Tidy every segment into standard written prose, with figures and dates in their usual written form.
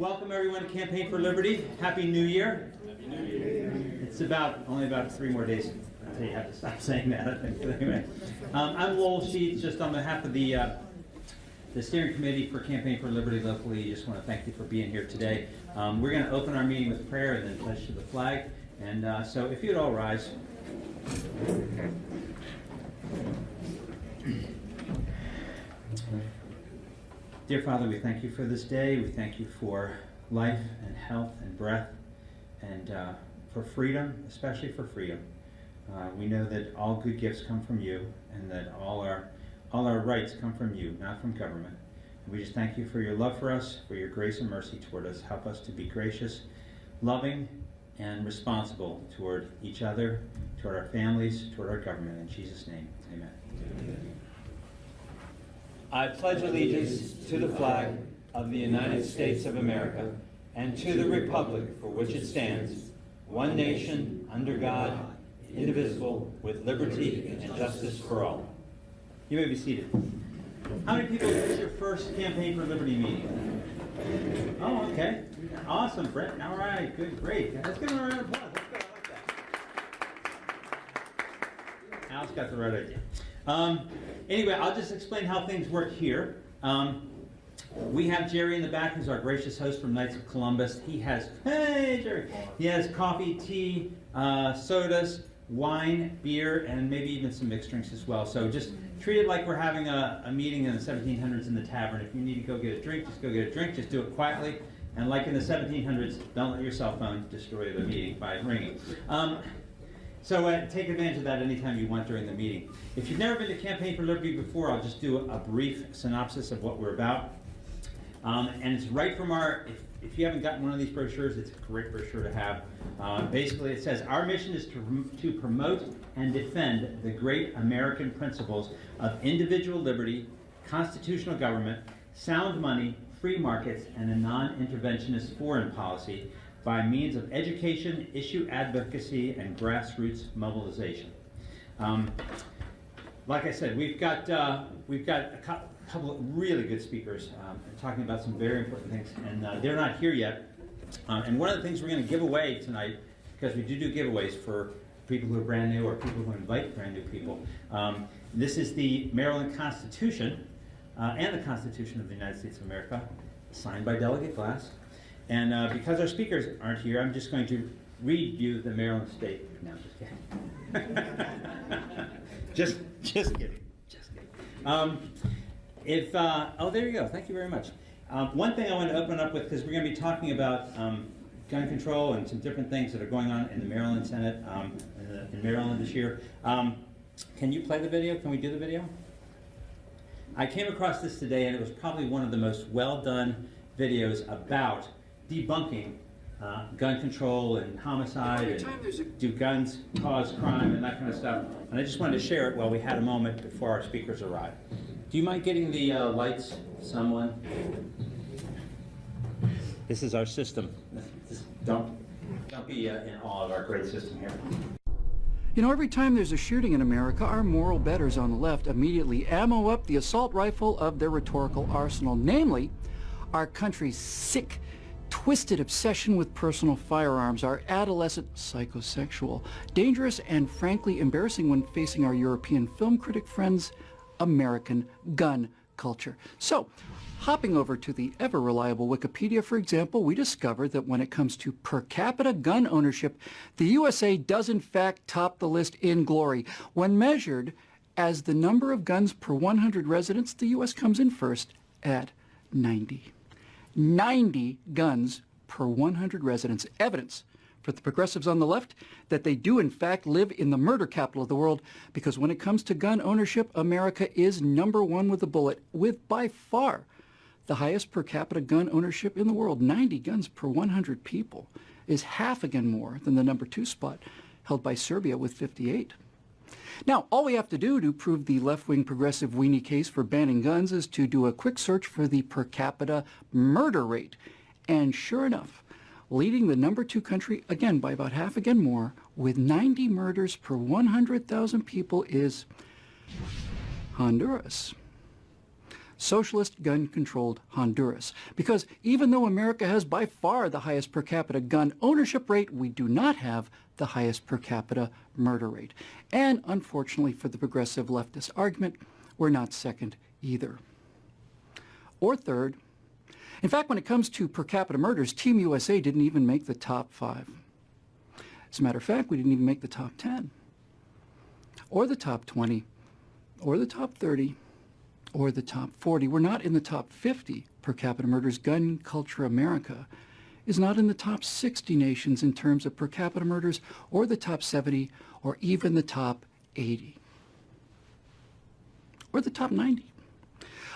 Welcome everyone to Campaign for Liberty. Happy New Year. Happy New Year. It's only about 3 more days until you have to stop saying that, I think. Anyway, I'm Lowell Sheets, just on behalf of the steering committee for Campaign for Liberty locally. Just want to thank you for being here today. We're going to open our meeting with prayer and then pledge to the flag. And so if you'd all rise. Dear Father, we thank you for this day. We thank you for life and health and breath and for freedom, especially for freedom. We know that all good gifts come from you and that all our rights come from you, not from government. And we just thank you for your love for us, for your grace and mercy toward us. Help us to be gracious, loving, and responsible toward each other, toward our families, toward our government. In Jesus' name, amen. I pledge allegiance to the flag of the United States of America and to the republic for which it stands, one nation, under God, indivisible, with liberty and justice for all. You may be seated. How many people, this is your first Campaign for Liberty meeting? Oh, okay. Awesome, Brett. All right, good, great. Let's give him a round of applause. That's good, I like that. Al's got the right idea. Anyway, I'll just explain how things work here. We have Jerry in the back, who's our gracious host from Knights of Columbus. He has, hey Jerry, he has coffee, tea, sodas, wine, beer, and maybe even some mixed drinks as well. So just treat it like we're having a meeting in the 1700s in the tavern. If you need to go get a drink, just go get a drink. Just do it quietly. And like in the 1700s, don't let your cell phone destroy the meeting by ringing. So take advantage of that anytime you want during the meeting. If you've never been to Campaign for Liberty before, I'll just do a brief synopsis of what we're about. And it's right from if you haven't gotten one of these brochures, it's a great brochure to have. Basically, it says, our mission is to promote and defend the great American principles of individual liberty, constitutional government, sound money, free markets, and a non-interventionist foreign policy by means of education, issue advocacy, and grassroots mobilization. Like I said, we've got a couple of really good speakers talking about some very important things, and they're not here yet. And one of the things we're going to give away tonight, because we do giveaways for people who are brand new or people who invite brand new people, this is the Maryland Constitution and the Constitution of the United States of America, signed by Delegate Glass. And because our speakers aren't here, I'm just going to read you the Maryland State. No, just kidding. just kidding. Just kidding. Oh, there you go. Thank you very much. One thing I want to open up with, because we're going to be talking about gun control and some different things that are going on in the Maryland Senate in Maryland this year. Can you play the video? Can we do the video? I came across this today, and it was probably one of the most well-done videos about debunking gun control and homicide and do guns cause crime and that kind of stuff. And I just wanted to share it while we had a moment before our speakers arrive. Do you mind getting the lights, someone? This is our system. Just don't be in awe of our great system here. You know, every time there's a shooting in America, our moral betters on the left immediately ammo up the assault rifle of their rhetorical arsenal, namely our country's sick, twisted obsession with personal firearms, our adolescent psychosexual, dangerous and frankly embarrassing when facing our European film critic friends, American gun culture. So, hopping over to the ever-reliable Wikipedia, for example, we discovered that when it comes to per capita gun ownership, the USA does in fact top the list in glory. When measured as the number of guns per 100 residents, the US comes in first at 90. 90 guns per 100 residents. Evidence for the progressives on the left that they do in fact live in the murder capital of the world, because when it comes to gun ownership, America is number one with a bullet, with by far the highest per capita gun ownership in the world. 90 guns per 100 people is half again more than the number 2 spot held by Serbia with 58. Now, all we have to do to prove the left-wing progressive weenie case for banning guns is to do a quick search for the per capita murder rate. And sure enough, leading the number 2 country, again by about half again more, with 90 murders per 100,000 people is Honduras. socialist gun-controlled Honduras. Because even though America has by far the highest per capita gun ownership rate, we do not have the highest per capita murder rate. And unfortunately for the progressive leftist argument, we're not second either. Or third. In fact, when it comes to per capita murders, Team USA didn't even make the top 5. As a matter of fact, we didn't even make the top 10, or the top 20, or the top 30, or the top 40. We're not in the top 50 per capita murders. Gun Culture America is not in the top 60 nations in terms of per capita murders, or the top 70, or even the top 80, or the top 90.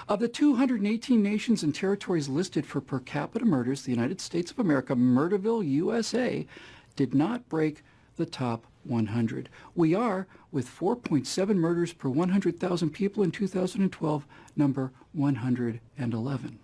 Of the 218 nations and territories listed for per capita murders, the United States of America, Murderville, USA, did not break the top 100. We are, with 4.7 murders per 100,000 people in 2012, number 111.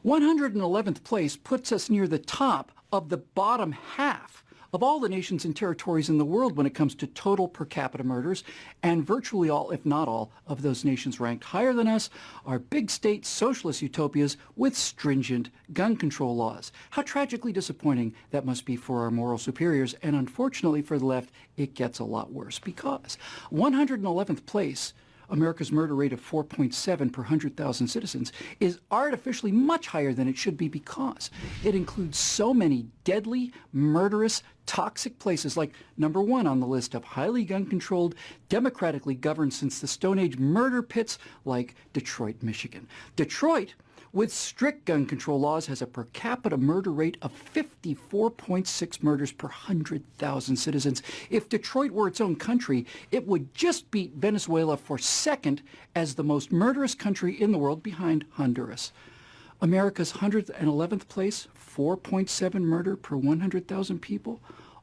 111th place puts us near the top of the bottom half of all the nations and territories in the world when it comes to total per capita murders, and virtually all, if not all, of those nations ranked higher than us are big state socialist utopias with stringent gun control laws. How tragically disappointing that must be for our moral superiors, and unfortunately for the left, it gets a lot worse, because 111th place, America's murder rate of 4.7 per 100,000 citizens, is artificially much higher than it should be, because it includes so many deadly, murderous, toxic places like number 1 on the list of highly gun-controlled, democratically governed since the Stone Age murder pits like Detroit, Michigan. Detroit, with strict gun control laws, has a per capita murder rate of 54.6 murders per 100,000 citizens. If Detroit were its own country, it would just beat Venezuela for second as the most murderous country in the world, behind Honduras. America's 111th place, 4.7 murder per 100,000 people,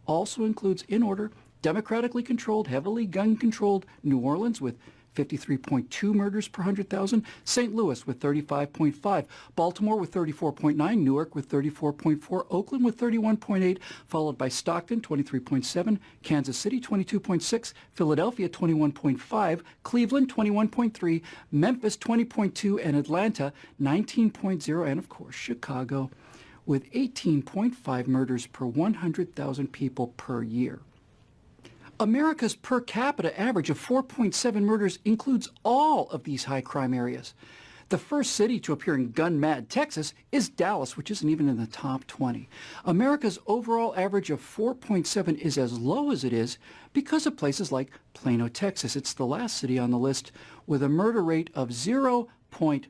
also includes, in order, democratically controlled, heavily gun-controlled New Orleans with 53.2 murders per 100,000, St. Louis with 35.5, Baltimore with 34.9, Newark with 34.4, Oakland with 31.8, followed by Stockton 23.7, Kansas City 22.6, Philadelphia 21.5, Cleveland 21.3, Memphis 20.2, and Atlanta 19.0, and of course Chicago with 18.5 murders per 100,000 people per year. America's per capita average of 4.7 murders includes all of these high crime areas. The first city to appear in gun-mad Texas is Dallas, which isn't even in the top 20. America's overall average of 4.7 is as low as it is because of places like Plano, Texas. It's the last city on the list with a murder rate of 0.4.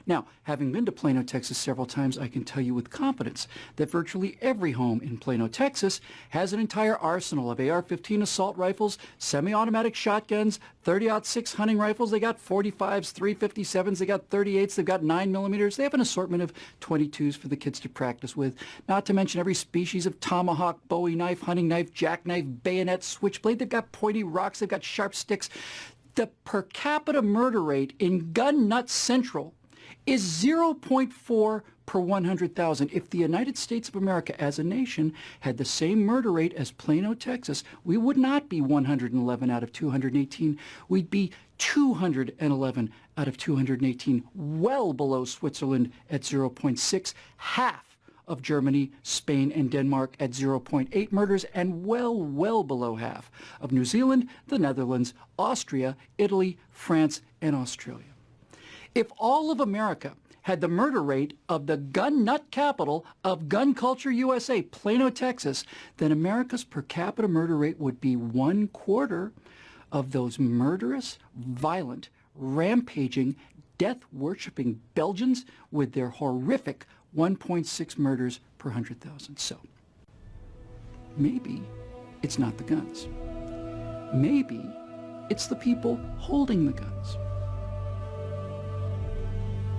Now, having been to Plano, Texas several times, I can tell you with confidence that virtually every home in Plano, Texas has an entire arsenal of AR-15 assault rifles, semi-automatic shotguns, 30-06 hunting rifles. They got 45s, 357s, they got 38s, they've got 9mm. They have an assortment of 22s for the kids to practice with, not to mention every species of tomahawk, bowie knife, hunting knife, jackknife, bayonet, switchblade. They've got pointy rocks, they've got sharp sticks. The per capita murder rate in Gun Nut Central is 0.4 per 100,000. If the United States of America as a nation had the same murder rate as Plano, Texas, we would not be 111 out of 218. We'd be 211 out of 218, well below Switzerland at 0.6, half of Germany, Spain, and Denmark at 0.8 murders, and well below half of New Zealand, the Netherlands, Austria, Italy, France, and Australia. If all of America had the murder rate of the gun nut capital of Gun Culture USA, Plano, Texas, then America's per capita murder rate would be 1/4 of those murderous, violent, rampaging, death-worshipping Belgians with their horrific 1.6 murders per 100,000. So, maybe it's not the guns. Maybe it's the people holding the guns.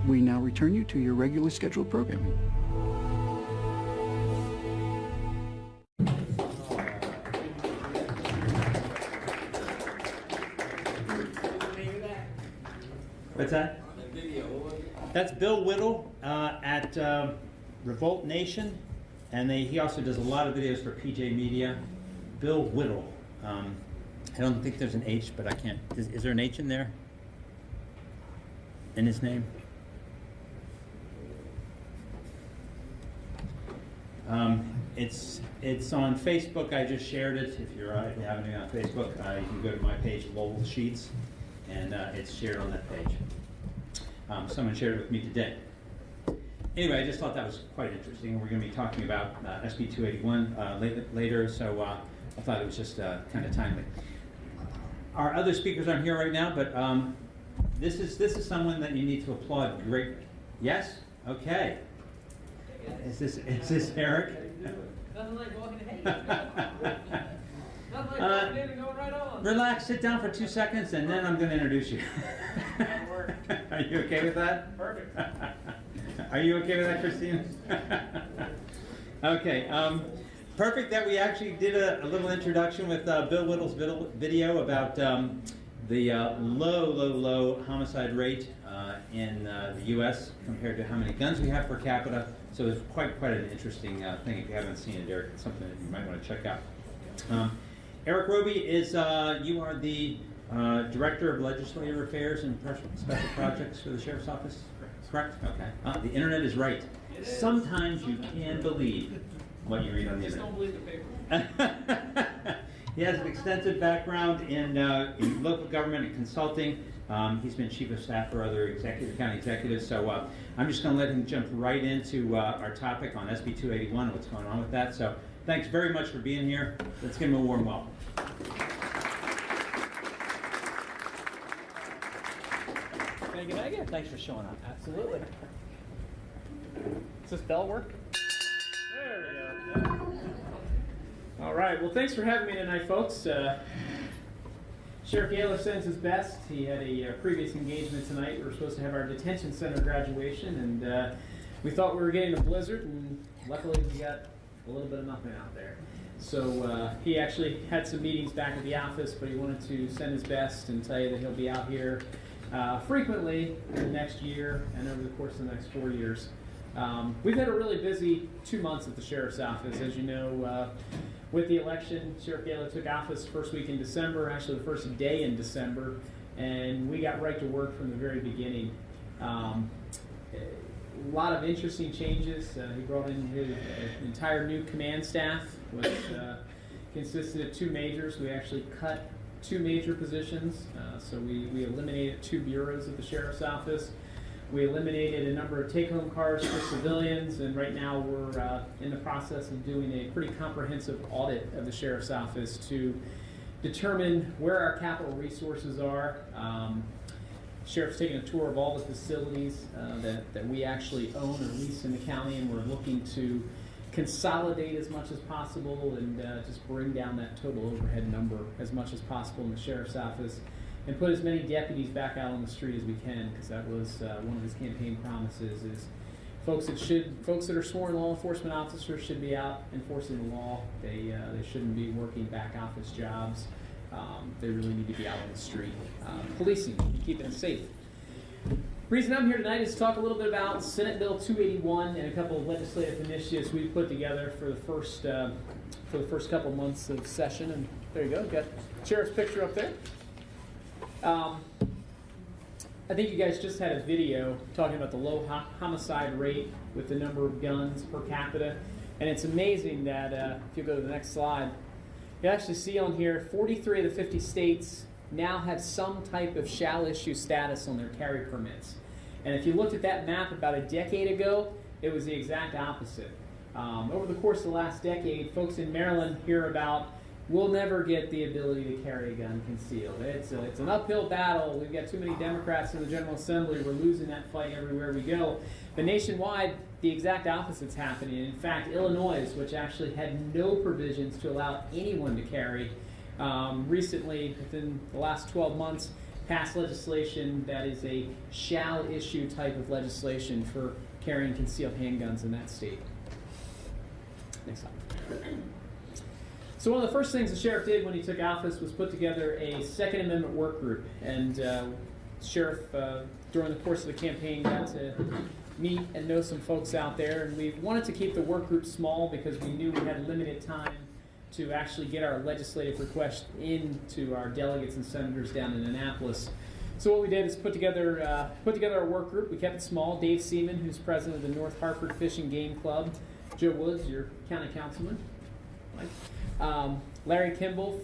We now return you to your regularly scheduled programming. What's that? That's Bill Whittle at Revolt Nation, and he also does a lot of videos for PJ Media. Bill Whittle. I don't think there's an H, but I can't. Is there an H in there? in his name. It's on Facebook. I just shared it. If you haven't been on Facebook, you can go to my page, Lowell Sheets, and it's shared on that page. Someone shared it with me today. Anyway, I just thought that was quite interesting. We're going to be talking about SB 281 later, so I thought it was just kind of timely. Our other speakers aren't here right now, but this is someone that you need to applaud. Great. Yes? Okay. Is this Eric? Nothing like walking in. Nothing like walking in and going right on. Relax, sit down for 2 seconds, and then I'm going to introduce you. That'll work. Are you okay with that? Perfect. Are you okay with that, Christine? Okay. Perfect that we actually did a little introduction with Bill Whittle's video about the low homicide rate in the U.S. compared to how many guns we have per capita. So it's quite an interesting thing. If you haven't seen it, Eric, it's something that you might want to check out. Eric Roby is, you are the Director of Legislative Affairs and Special Projects for the Sheriff's Office? Correct? Okay. The internet is right. Sometimes you can believe what you read on the internet. Just don't believe the paper. He has an extensive background in local government and consulting. He's been chief of staff for other county executives. So I'm just going to let him jump right into our topic on SB 281 and what's going on with that. So thanks very much for being here. Let's give him a warm welcome. Thank you. Thanks for showing up. Absolutely. Does this bell work? There we go. All right. Well, thanks for having me tonight, folks. Sheriff Gaylor sends his best. He had a previous engagement tonight. We were supposed to have our detention center graduation, and we thought we were getting a blizzard, and luckily we got a little bit of nothing out there. So he actually had some meetings back at the office, but he wanted to send his best and tell you that he'll be out here frequently in the next year and over the course of the next 4 years. We've had a really busy 2 months at the Sheriff's Office. As you know, with the election, Sheriff Gaylor took office first week in December, actually the first day in December, and we got right to work from the very beginning. A lot of interesting changes. He brought in his entire new command staff, which consisted of 2 majors. We actually cut 2 major positions, so we eliminated 2 bureaus at the Sheriff's Office. We eliminated a number of take-home cars for civilians, and right now we're in the process of doing a pretty comprehensive audit of the Sheriff's Office to determine where our capital resources are. Sheriff's taking a tour of all the facilities that we actually own or lease in the county, and we're looking to consolidate as much as possible and just bring down that total overhead number as much as possible in the Sheriff's Office, and put as many deputies back out on the street as we can, because that was one of his campaign promises. Is folks that are sworn law enforcement officers should be out enforcing the law. They shouldn't be working back office jobs. They really need to be out on the street, policing and keeping us safe. The reason I'm here tonight is to talk a little bit about Senate Bill 281 and a couple of legislative initiatives we've put together for the first couple months of session. And there you go, got Sheriff's picture up there. I think you guys just had a video talking about the low homicide rate with the number of guns per capita, and it's amazing that if you go to the next slide, you actually see on here 43 of the 50 states now have some type of shall issue status on their carry permits. And if you looked at that map about a decade ago, it was the exact opposite. Over the course of the last decade, folks in Maryland hear about, we'll never get the ability to carry a gun concealed. It's an uphill battle. We've got too many Democrats in the General Assembly. We're losing that fight everywhere we go. But nationwide, the exact opposite's happening. In fact, Illinois, which actually had no provisions to allow anyone to carry, recently, within the last 12 months, passed legislation that is a shall issue type of legislation for carrying concealed handguns in that state. Next slide. So one of the first things the sheriff did when he took office was put together a Second Amendment work group. And Sheriff, during the course of the campaign, got to meet and know some folks out there. And we wanted to keep the work group small because we knew we had limited time to actually get our legislative request into our delegates and senators down in Annapolis. So what we did is put together our work group. We kept it small. Dave Seaman, who's president of the North Hartford Fish and Game Club. Joe Woods, your county councilman. Mike. Larry Kimball,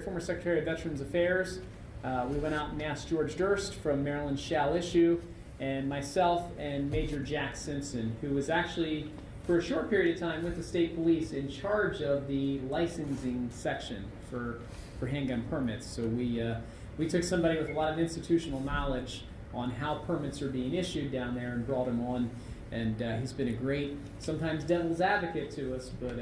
former Secretary of Veterans Affairs. We went out and asked George Durst from Maryland Shall Issue, and myself and Major Jack Simpson, who was actually, for a short period of time, with the state police in charge of the licensing section for handgun permits. So we took somebody with a lot of institutional knowledge on how permits are being issued down there and brought him on. And he's been a great, sometimes devil's advocate to us, but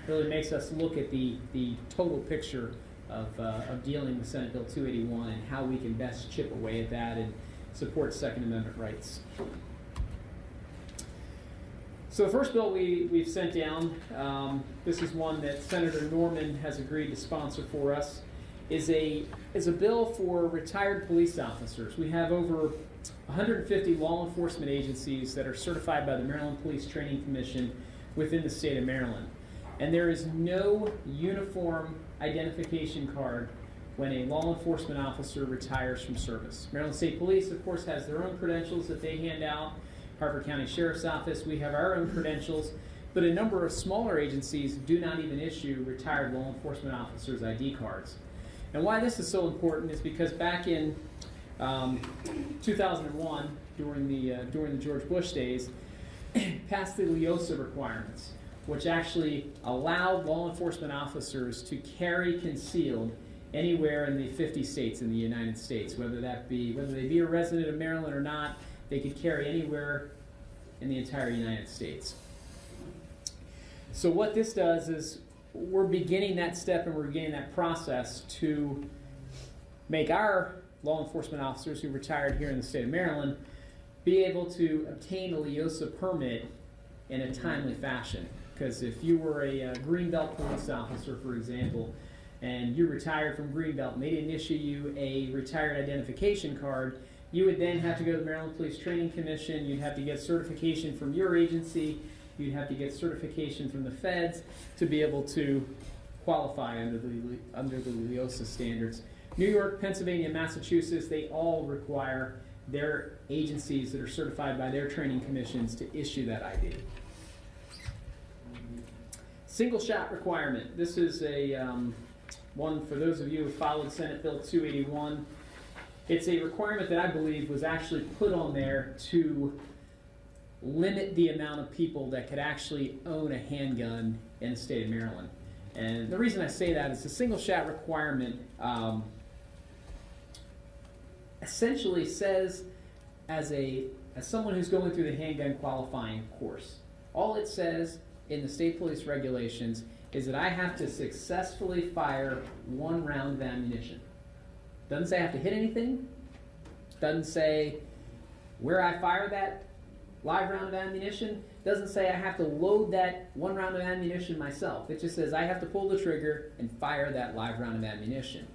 really makes us look at the total picture of dealing with Senate Bill 281 and how we can best chip away at that and support Second Amendment rights. So the first bill we've sent down, this is one that Senator Norman has agreed to sponsor for us, is a bill for retired police officers. We have over 150 law enforcement agencies that are certified by the Maryland Police Training Commission within the state of Maryland. And there is no uniform identification card when a law enforcement officer retires from service. Maryland State Police, of course, has their own credentials that they hand out. Harford County Sheriff's Office, we have our own credentials. But a number of smaller agencies do not even issue retired law enforcement officers' ID cards. And why this is so important is because back in 2001, during the George Bush days, passed the LEOSA requirements, which actually allowed law enforcement officers to carry concealed anywhere in the 50 states in the United States, whether they be a resident of Maryland or not, they could carry anywhere in the entire United States. So what this does is we're beginning that step and we're beginning that process to make our law enforcement officers who retired here in the state of Maryland be able to obtain a LEOSA permit in a timely fashion. Because if you were a Greenbelt police officer, for example, and you retired from Greenbelt and they didn't issue you a retired identification card, you would then have to go to the Maryland Police Training Commission, you'd have to get certification from your agency, you'd have to get certification from the feds to be able to qualify under the LEOSA standards. New York, Pennsylvania, Massachusetts, they all require their agencies that are certified by their training commissions to issue that ID. Single shot requirement. This is a one for those of you who followed Senate Bill 281. It's a requirement that I believe was actually put on there to limit the amount of people that could actually own a handgun in the state of Maryland. And the reason I say that is the single shot requirement essentially says, as someone who's going through the handgun qualifying course, all it says in the state police regulations is that I have to successfully fire one round of ammunition. Doesn't say I have to hit anything. Doesn't say where I fire that live round of ammunition. Doesn't say I have to load that one round of ammunition myself. It just says I have to pull the trigger and fire that live round of ammunition.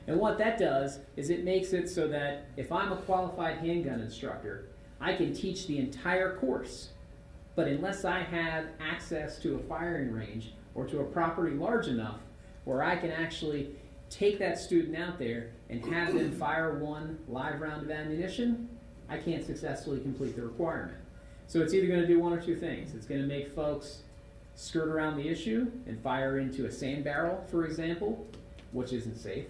And what that does is it makes it so that if I'm a qualified handgun instructor, I can teach the entire course. But unless I have access to a firing range or to a property large enough where I can actually take that student out there and have them fire one live round of ammunition, I can't successfully complete the requirement. So it's either going to do one or two things. It's going to make folks skirt around the issue and fire into a sand barrel, for example, which isn't safe.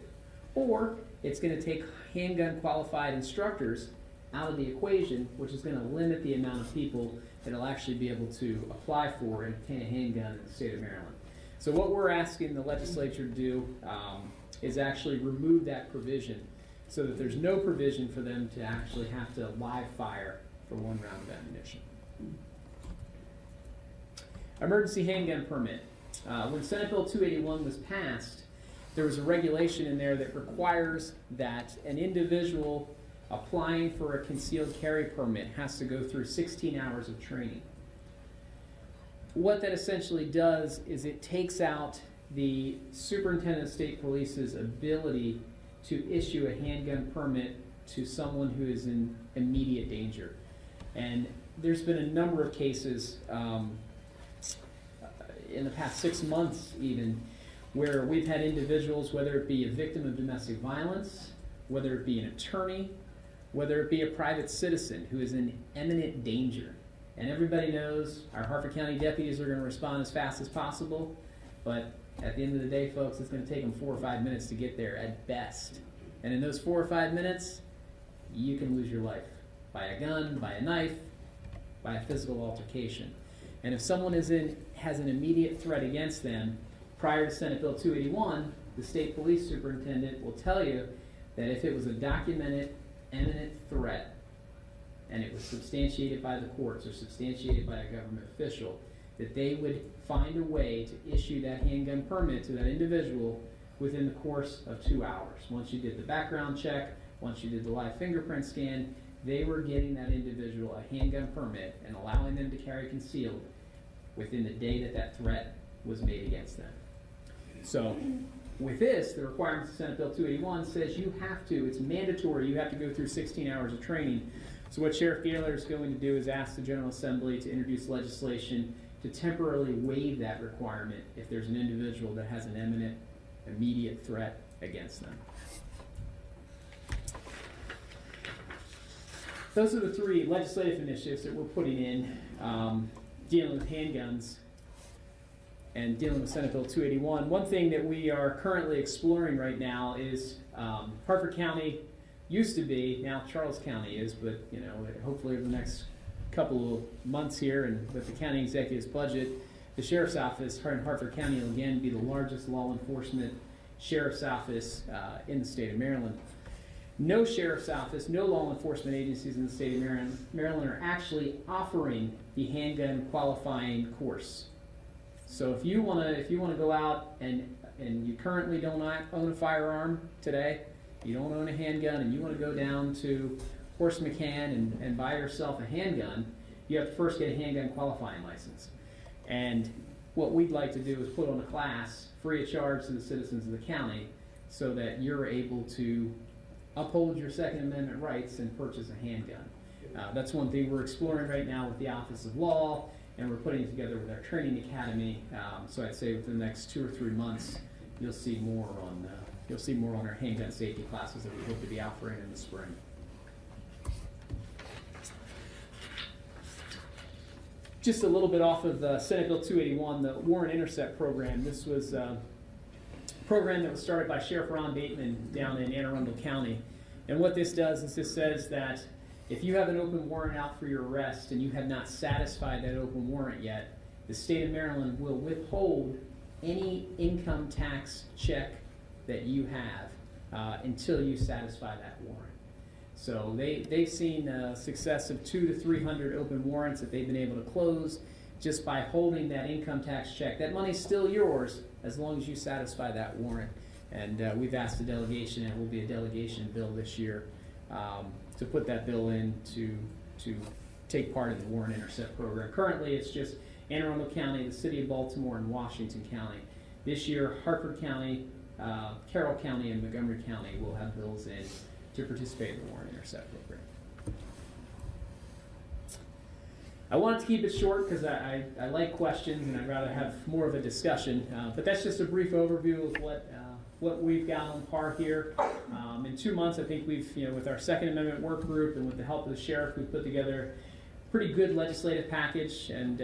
Or it's going to take handgun qualified instructors out of the equation, which is going to limit the amount of people that will actually be able to apply for and obtain a handgun in the state of Maryland. So what we're asking the legislature to do is actually remove that provision so that there's no provision for them to actually have to live fire for one round of ammunition. Emergency handgun permit. When Senate Bill 281 was passed, there was a regulation in there that requires that an individual applying for a concealed carry permit has to go through 16 hours of training. What that essentially does is it takes out the superintendent of state police's ability to issue a handgun permit to someone who is in immediate danger. And there's been a number of cases in the past 6 months even where we've had individuals, whether it be a victim of domestic violence, whether it be an attorney, whether it be a private citizen who is in imminent danger. And everybody knows our Harford County deputies are going to respond as fast as possible, but at the end of the day, folks, it's going to take them 4 or 5 minutes to get there at best. And in those 4 or 5 minutes, you can lose your life by a gun, by a knife, by a physical altercation. And if someone has an immediate threat against them, prior to Senate Bill 281, the state police superintendent will tell you that if it was a documented imminent threat, and it was substantiated by the courts or substantiated by a government official, that they would find a way to issue that handgun permit to that individual within the course of 2 hours. Once you did the background check, once you did the live fingerprint scan, they were getting that individual a handgun permit and allowing them to carry concealed within the day that that threat was made against them. So with this, the requirements of Senate Bill 281 says you have to, it's mandatory, you have to go through 16 hours of training. So what Sheriff Gaylor is going to do is ask the General Assembly to introduce legislation to temporarily waive that requirement if there's an individual that has an imminent, immediate threat against them. Those are the 3 legislative initiatives that we're putting in dealing with handguns and dealing with Senate Bill 281. One thing that we are currently exploring right now is Harford County used to be, now Charles County is, but you know, hopefully over the next couple of months here and with the county executive's budget, the sheriff's office in Harford County will again be the largest law enforcement sheriff's office in the state of Maryland. No sheriff's office, no law enforcement agencies in the state of Maryland are actually offering the handgun qualifying course. So if you want to go out and you currently don't own a firearm today, you don't own a handgun, and you want to go down to Horst McCann and buy yourself a handgun, you have to first get a handgun qualifying license. And what we'd like to do is put on a class free of charge to the citizens of the county so that you're able to uphold your Second Amendment rights and purchase a handgun. That's one thing we're exploring right now with the Office of Law, and we're putting it together with our training academy. So I'd say within the next 2 or 3 months, you'll see more on our handgun safety classes that we hope to be offering in the spring. Just a little bit off of Senate Bill 281, the Warrant Intercept Program. This was a program that was started by Sheriff Ron Bateman down in Anne Arundel County. And what this does is this says that if you have an open warrant out for your arrest and you have not satisfied that open warrant yet, the state of Maryland will withhold any income tax check that you have until you satisfy that warrant. So they've seen a success of 200 to 300 open warrants that they've been able to close just by holding that income tax check. That money's still yours as long as you satisfy that warrant. And we've asked the delegation, and it will be a delegation bill this year, to put that bill in to take part in the Warrant Intercept Program. Currently, it's just Anne Arundel County, the City of Baltimore, and Washington County. This year, Harford County, Carroll County, and Montgomery County will have bills in to participate in the Warrant Intercept Program. I wanted to keep it short because I like questions and I'd rather have more of a discussion, but that's just a brief overview of what we've got on par here. In 2 months, I think we've, with our Second Amendment work group and with the help of the sheriff, we've put together a pretty good legislative package and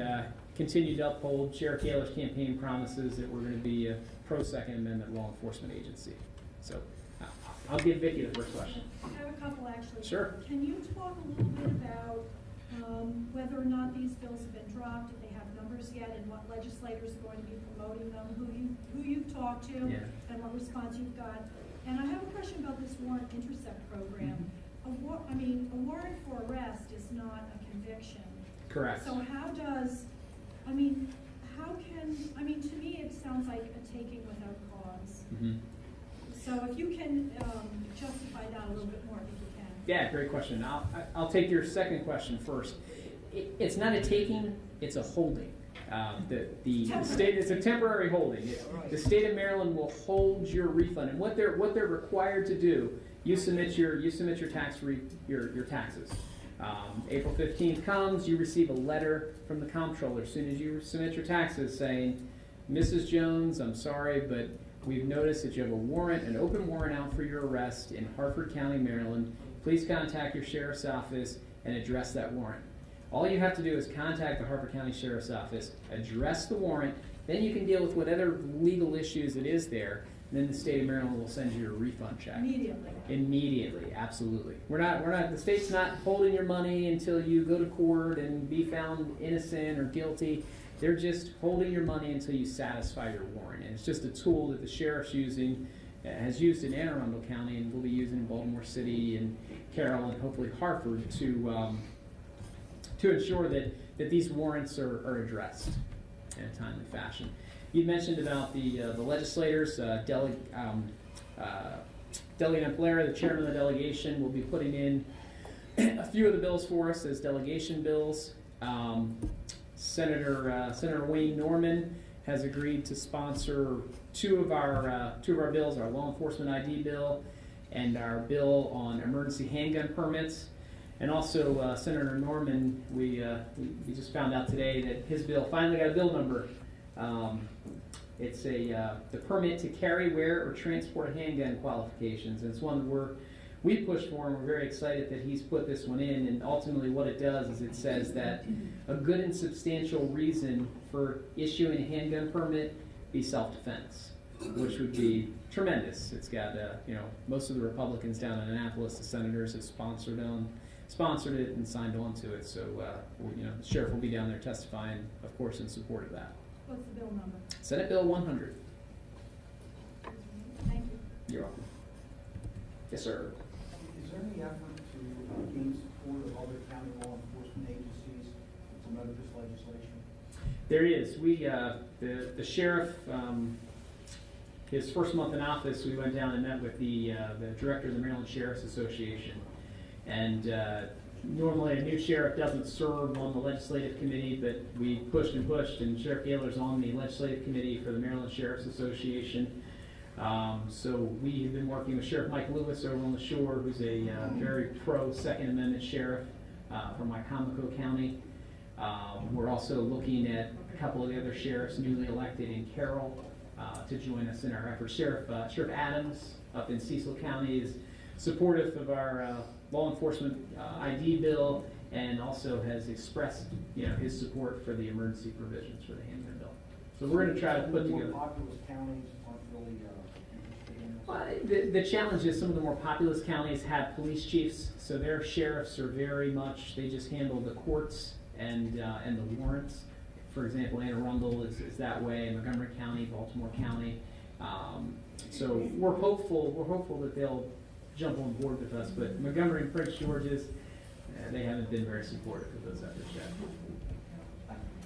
continue to uphold Sheriff Gaylor's campaign promises that we're going to be a pro-Second Amendment law enforcement agency. So I'll give Vicki the first question. I have a couple actually. Sure. Can you talk a little bit about whether or not these bills have been dropped, if they have numbers yet, and what legislators are going to be promoting them, who you've talked to, and what response you've got? And I have a question about this warrant intercept program. A warrant for arrest is not a conviction. Correct. So to me it sounds like a taking without cause. Mm-hmm. So if you can justify that a little bit more, if you can. Yeah, great question. I'll take your second question first. It's not a taking; it's a holding. The state, it's a temporary holding. The state of Maryland will hold your refund, and what they're required to do. You submit your taxes. April 15th comes, you receive a letter from the comptroller as soon as you submit your taxes saying, Mrs. Jones, I'm sorry, but we've noticed that you have a warrant, an open warrant out for your arrest in Harford County, Maryland. please contact your sheriff's office and address that warrant. All you have to do is contact the Harper County Sheriff's Office, address the warrant, then you can deal with whatever legal issues it is there, and then the state of Maryland will send you a refund check. Immediately. Immediately, absolutely. The state's not holding your money until you go to court and be found innocent or guilty. They're just holding your money until you satisfy your warrant. And it's just a tool that the sheriff's has used in Anne Arundel County and will be using in Baltimore City and Carroll and hopefully Hartford to ensure that these warrants are addressed in a timely fashion. You mentioned about the legislators. Delegate Amplara, the chairman of the delegation, will be putting in a few of the bills for us as delegation bills. Senator Wayne Norman has agreed to sponsor two of our bills: our law enforcement ID bill and our bill on emergency handgun permits. And also, Senator Norman, we just found out today that his bill finally got a bill number. It's the permit to carry, wear, or transport a handgun qualifications. And it's one that we pushed for, and we're very excited that he's put this one in. And ultimately what it does is it says that a good and substantial reason for issuing a handgun permit be self-defense, which would be tremendous. It's got, most of the Republicans down in Annapolis, the senators have sponsored it and signed on to it. So, the sheriff will be down there testifying, of course, in support of that. What's the bill number? Senate Bill 100. Thank you. You're welcome. Yes, sir. Is there any effort to gain support of other county law enforcement agencies to promote this legislation? There is. The sheriff, his first month in office, we went down and met with the director of the Maryland Sheriff's Association. And normally a new sheriff doesn't serve on the legislative committee, but we pushed, and Sheriff Gaylor's on the legislative committee for the Maryland Sheriff's Association. So we have been working with Sheriff Mike Lewis over on the shore, who's a very pro Second Amendment sheriff from Wycomico County. We're also looking at a couple of the other sheriffs newly elected in Carroll to join us in our efforts. Sheriff Adams up in Cecil County is supportive of our law enforcement ID bill, and also has expressed his support for the emergency provisions for the handgun bill. So we're going to try to put together. More populous counties aren't really interested in this. The challenge is some of the more populous counties have police chiefs, so their sheriffs are very much, they just handle the courts and the warrants. For example, Anne Arundel is that way, Montgomery County, Baltimore County. So we're hopeful that they'll jump on board with us, but Montgomery and Prince George's, they haven't been very supportive of those efforts yet.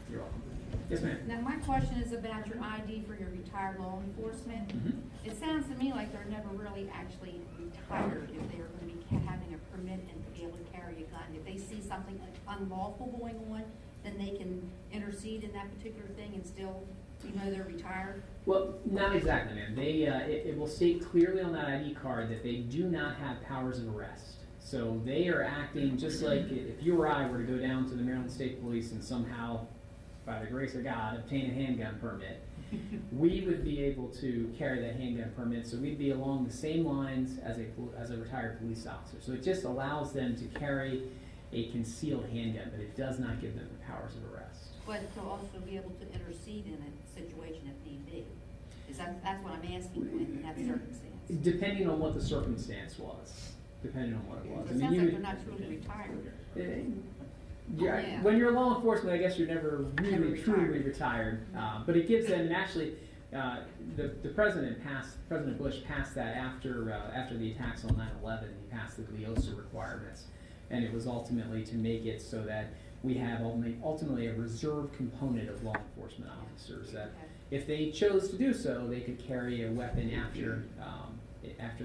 You're welcome. Yes, ma'am. Now, my question is about your ID for your retired law enforcement. Mhm. It sounds to me like they're never really actually retired if they're going to be having a permit and to be able to carry a gun. If they see something unlawful going on, then they can intercede in that particular thing and still, they're retired? Well, not exactly, ma'am. It will state clearly on that ID card that they do not have powers of arrest. So they are acting just like if you or I were to go down to the Maryland State Police and somehow, by the grace of God, obtain a handgun permit, we would be able to carry that handgun permit. So we'd be along the same lines as a retired police officer. So it just allows them to carry a concealed handgun, but it does not give them the powers of arrest. But to also be able to intercede in a situation if need be. That's what I'm asking in that circumstance. Depending on what the circumstance was. Depending on what it was. It sounds like they're not truly retired. Yeah. When you're law enforcement, I guess you're never really truly retired. But it gives them, and actually, the President Bush passed that after the attacks on 9/11. He passed the GLIOSA requirements, and it was ultimately to make it so that we have ultimately a reserve component of law enforcement officers that, if they chose to do so, they could carry a weapon after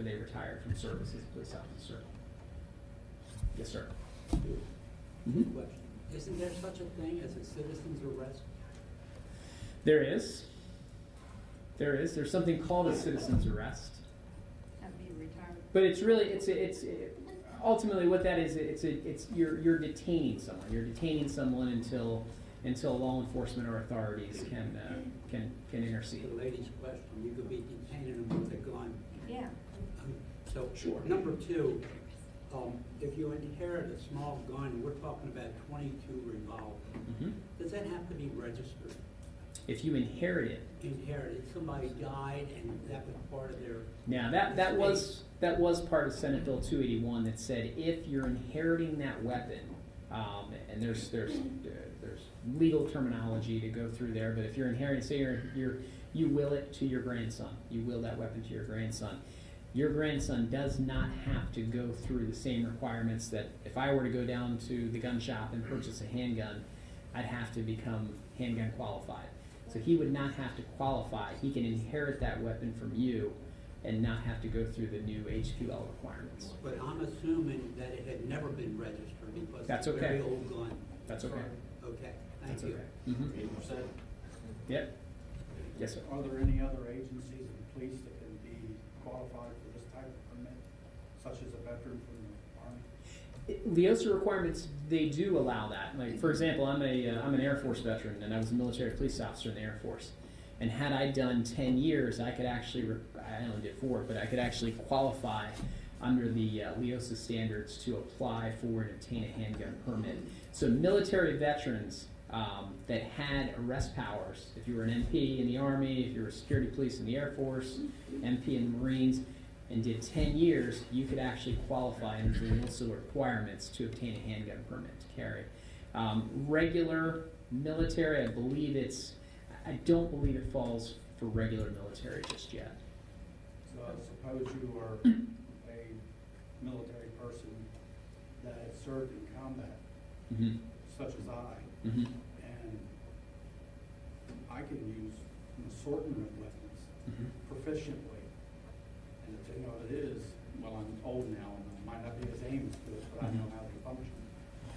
they retired from service as a police officer. Yes, sir. Question. Isn't there such a thing as a citizen's arrest? There is. There's something called a citizen's arrest. That'd be retired. But it's really, ultimately what that is, you're detaining someone. You're detaining someone until law enforcement or authorities can intercede. The lady's question, you could be detaining them with a gun. Yeah. So, Sure. number two, If you inherit a small gun, we're talking about 22 revolver. Mhm. Does that have to be registered? If you inherit it, Inherited, somebody died and that was part of their, Now, that was part of Senate Bill 281 that said if you're inheriting that weapon, and there's legal terminology to go through there, but if you're inheriting, say you will it to your grandson, you will that weapon to your grandson does not have to go through the same requirements that if I were to go down to the gun shop and purchase a handgun, I'd have to become handgun qualified. So he would not have to qualify. He can inherit that weapon from you and not have to go through the new HQL requirements. but I'm assuming that it had never been registered because That's it's a very okay. old gun. That's okay. Okay, That's thank you. okay. Mhm. 8%. Yep. Yes, sir. Are there any other agencies in the police that can be qualified for this type of permit, such as a veteran from the Army? LEOSA requirements, they do allow that. Like, for example, I'm an Air Force veteran, and I was a military police officer in the Air Force. And had I done 10 years, I could actually, I only did 4, but I could actually qualify under the LEOSA standards to apply for and obtain a handgun permit. So military veterans that had arrest powers, if you were an MP in the Army, if you were a security police in the Air Force, MP in the Marines, and did 10 years, you could actually qualify under the LEOSA requirements to obtain a handgun permit to carry. Regular military, I don't believe it falls for regular military just yet. So suppose you are a military person that has served in combat, Mm-hmm. such as I, Mm-hmm. and I can use an assortment of weapons Mm-hmm. proficiently. And the thing of it is, well, I'm old now and I might not be as aimless to it, but I know how they function.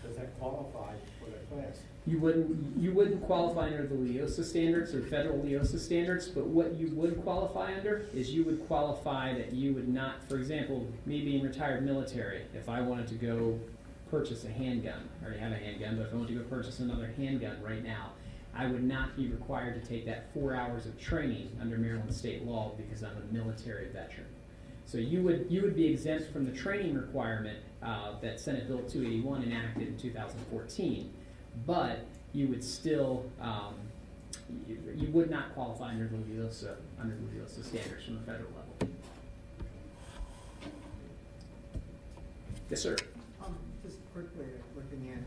Does that qualify for that class? You wouldn't qualify under the LEOSA standards or federal LEOSA standards, but what you would qualify under is you would qualify that you would not, for example, me being retired military, if I wanted to go purchase a handgun, I already have a handgun, but if I want to go purchase another handgun right now, I would not be required to take that 4 hours of training under Maryland state law because I'm a military veteran. So you would be exempt from the training requirement that Senate Bill 281 enacted in 2014, but you would still you would not qualify under the LEOSA standards from the federal level. Yes, sir. Just quickly, looking at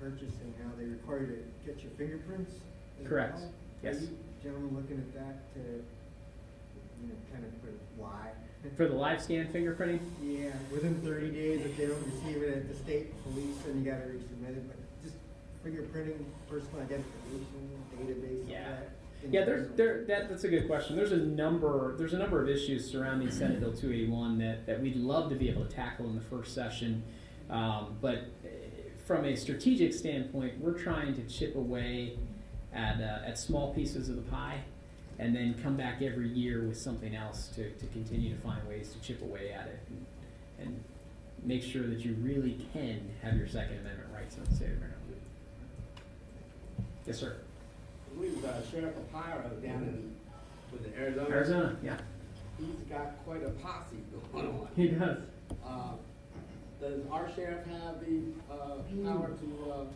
purchasing, how they require you to get your fingerprints as Correct. well. Yes. Are you gentlemen looking at that to, kind of put why? For the live scan fingerprinting? Yeah, within 30 days, if they don't receive it at the state police, then you gotta resubmit it, but just fingerprinting, personal identification, database, all Yeah. that. Yeah, that's a good question. There's a number of issues surrounding Senate Bill 281 that we'd love to be able to tackle in the first session, but from a strategic standpoint, we're trying to chip away at small pieces of the pie, and then come back every year with something else to continue to find ways to chip away at it and make sure that you really can have your Second Amendment rights in the state of Maryland. Yes, sir. I believe Sheriff Apiro down in, was it Arizona? Arizona, yeah. He's got quite a posse going on. He does. Does our sheriff have the power to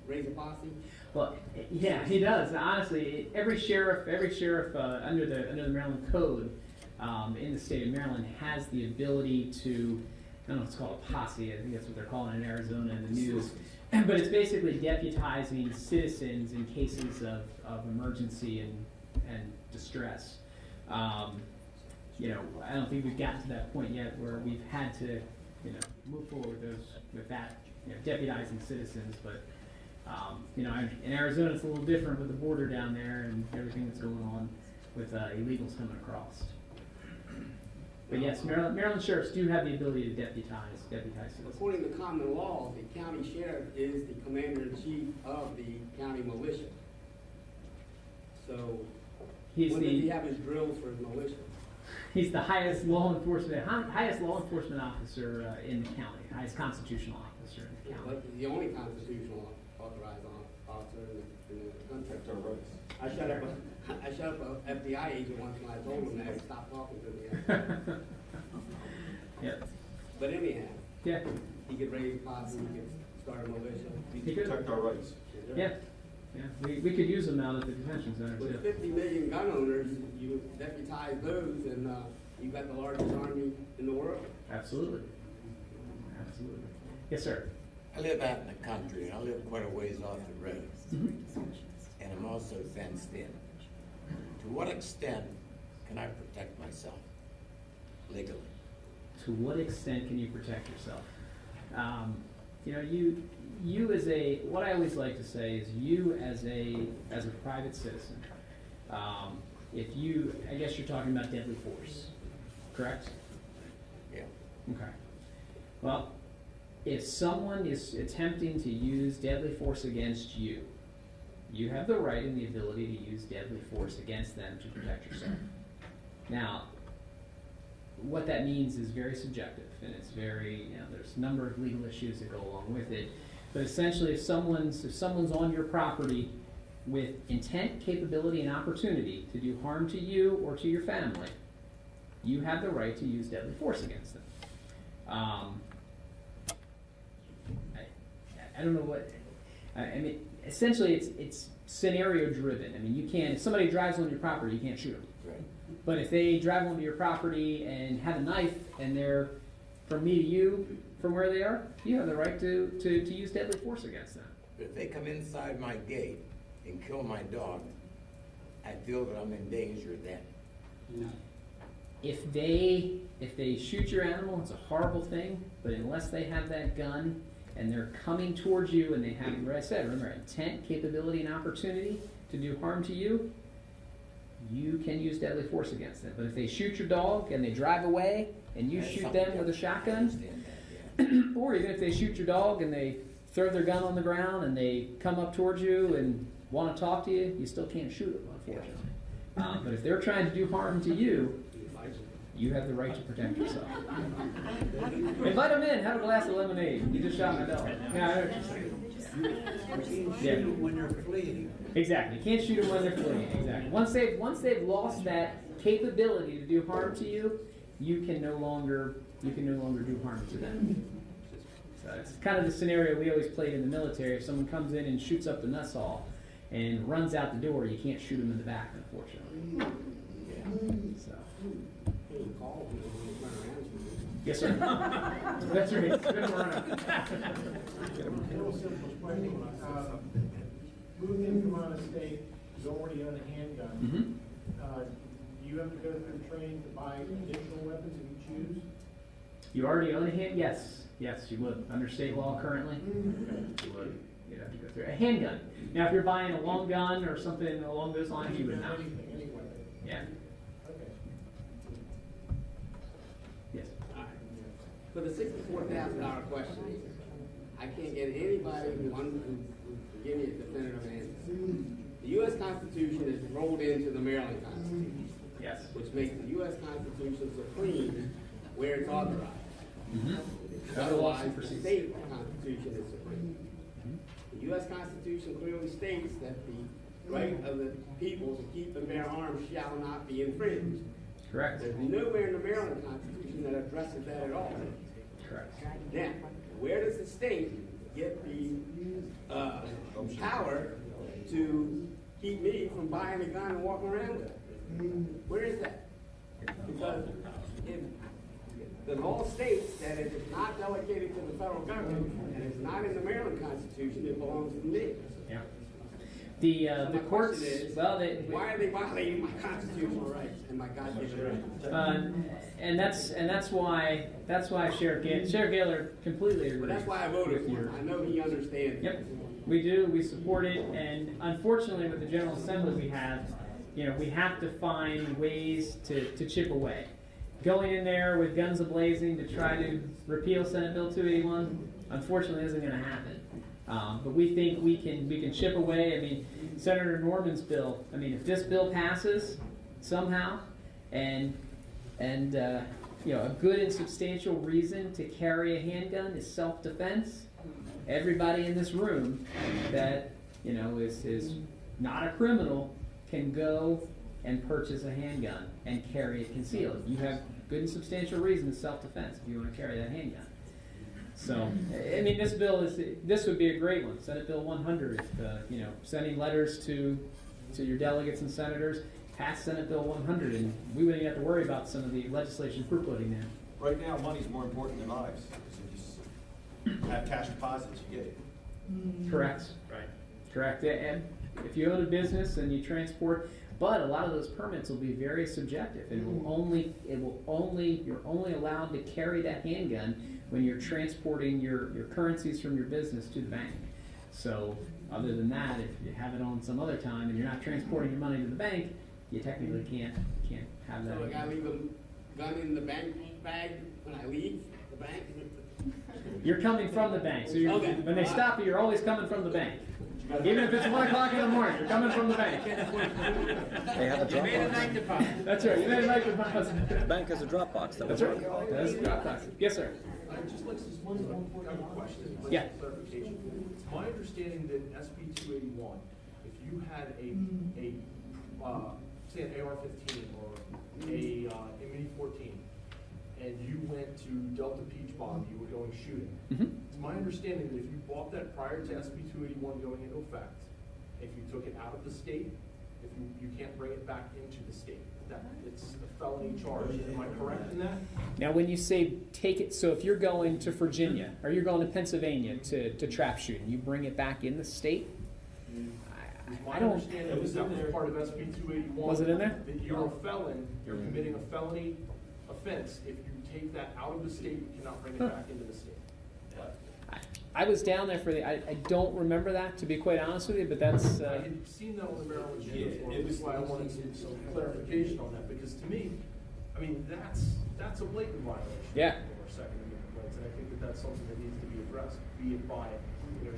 raise a posse? Well, yeah, he does. Honestly, every sheriff under the Maryland Code in the state of Maryland has the ability to, I don't know if it's called a posse, I think that's what they're calling it in Arizona in the news, but it's basically deputizing citizens in cases of emergency and distress. I don't think we've gotten to that point yet where we've had to, move forward with that, deputizing citizens, but in Arizona, it's a little different with the border down there and everything that's going on with illegals coming across. But yes, Maryland sheriffs do have the ability to deputize citizens. According to common law, the county sheriff is the commander-in-chief of the county militia. So, when does he have his drills for his militia? He's the highest law enforcement officer in the county, highest constitutional officer in the county. But he's the only constitutional authorized officer in the country. I shut up an FBI agent once when I told him that he stopped talking to me. Yep. But anyhow, Yeah. he could raise pots, and he could start a militia. He could. Protect our rights. Yeah. Yeah. We could use them out at the convention center With too. 50 million gun owners, you deputize those, and you've got the largest army in the world. Absolutely. Absolutely. Yes, sir. I live out in the country, and I live quite a ways off the road, Mhm. and I'm also fenced in. To what extent can I protect myself legally? To what extent can you protect yourself? You know, you as what I always like to say is you as a private citizen, I guess you're talking about deadly force, correct? Yeah. Okay. Well, if someone is attempting to use deadly force against you, you have the right and the ability to use deadly force against them to protect yourself. Now, what that means is very subjective, and it's very, there's a number of legal issues that go along with it. But essentially, if someone's on your property with intent, capability, and opportunity to do harm to you or to your family, you have the right to use deadly force against them. I don't know what, I mean, essentially it's scenario driven. I mean, you can't, if somebody drives on your property, you can't shoot them. Right. But if they drive onto your property and have a knife and they're from me to you, from where they are, you have the right to use deadly force against them. But if they come inside my gate and kill my dog, I feel that I'm in danger then. If they shoot your animal, it's a horrible thing, but unless they have that gun and they're coming towards you and they have, what I said, remember, intent, capability, and opportunity to do harm to you, you can use deadly force against them. But if they shoot your dog and they drive away and you That's shoot something them with a else. I shotgun, understand that, yeah. or even if they shoot your dog and they throw their gun on the ground and they come up towards you and want to talk to you, you still can't shoot them, unfortunately. But if they're trying to do harm to you, you have the right to protect yourself. Invite them in, have a glass of lemonade. You just shot my dog. Yeah, I know what you're saying. Yeah. When they're fleeing. Exactly. You can't shoot them when they're fleeing. Exactly. Once they've lost that capability to do harm to you, you can no longer do harm to them. So it's kind of the scenario we always played in the military. If someone comes in and shoots up the mess hall and runs out the door, you can't shoot them in the back, unfortunately. So. Yes, sir. That's right. It's been around. Real simple question. Moving in from out of state, is already on a handgun. Do you have to go through training to buy additional weapons if you choose? You already own a hand? Yes. Yes, you would. Under state law currently, you would. You'd have to go through a handgun. Now, if you're buying a long gun or something along those lines, you would not. Anything, any weapon? Yeah. Okay. Yes. For the $64,000 question, I can't get anybody who can give me a definitive answer. The U.S. Constitution is rolled into the Maryland Constitution, Yes. which makes the U.S. Constitution supreme where it's authorized. Federal laws and Otherwise, the procedures. state constitution is supreme. The U.S. Constitution clearly states that the right of the people to keep and bear arms shall not be infringed. Correct. There's nowhere in the Maryland Constitution that addresses that at all. Correct. Now, where does the state get the power to keep me from buying a gun and walking around with it? Where is that? Because if the law states that it is not delegated to the federal government and it's not in the Maryland Constitution, it belongs to me. Yeah. So The my courts. question is, Well, why are they violating my constitutional rights and my goddamn rights? and that's why Sheriff Gaylor completely agrees. Well, that's why I voted with for him. I know he understands. Yep, we do. We support it, and unfortunately, with the General Assembly we have, we have to find ways to chip away. Going in there with guns a-blazing to try to repeal Senate Bill 281, unfortunately, isn't going to happen. But we think we can chip away. I mean, Senator Norman's bill. I mean, if this bill passes somehow, and a good and substantial reason to carry a handgun is self-defense. Everybody in this room that is not a criminal can go and purchase a handgun and carry it concealed. You have good and substantial reason is self-defense if you want to carry that handgun. So, I mean, this would be a great one. Senate Bill 100, sending letters to your delegates and senators, pass Senate Bill 100, and we wouldn't have to worry about some of the legislation we're putting in. Right now, money's more important than lives. If you have cash deposits, you get it. Correct. Right. Correct. And if you own a business and you transport, but a lot of those permits will be very subjective, and you're only allowed to carry that handgun when you're transporting your currencies from your business to the bank. So other than that, if you have it on some other time and you're not transporting your money to the bank, you technically can't have that. So I gotta leave a gun in the bank bag when I leave the bank? You're coming from the bank, so Okay. when they stop you, you're always coming from the bank. Even if it's 1 o'clock in the morning, you're coming from the bank. They have a You made a Dropbox. night deposit. That's right, you made a night deposit. The bank has a Dropbox. That's right. That's a Dropbox. Yes, sir. I'd just like to, I have a question, like Yeah. clarification. It's my understanding that SB 281, if you had say an AR-15 or a Mini-14, and you went to Delta Peach Bog, you were going shooting. It's my understanding that if you bought that prior to SB 281 going into effect, if you took it out of the state, if you can't bring it back into the state, that it's a felony charge. Am I correct in that? Now, when you say take it, so if you're going to Virginia or you're going to Pennsylvania to trap shooting, you bring it back in the state? I don't. understand was part of SB 281. Was it in there? That you're a felon, you're committing a felony offense. If you take that out of the state, you cannot bring it back into the state. I was down there for I don't remember that, to be quite honest with you, but that's. I had seen that on the Maryland uniform, which is why I wanted some clarification on that, because to me, I mean, that's a blatant violation. Yeah. Of our Second Amendment rights, and I think that that's something that needs to be addressed, be it by,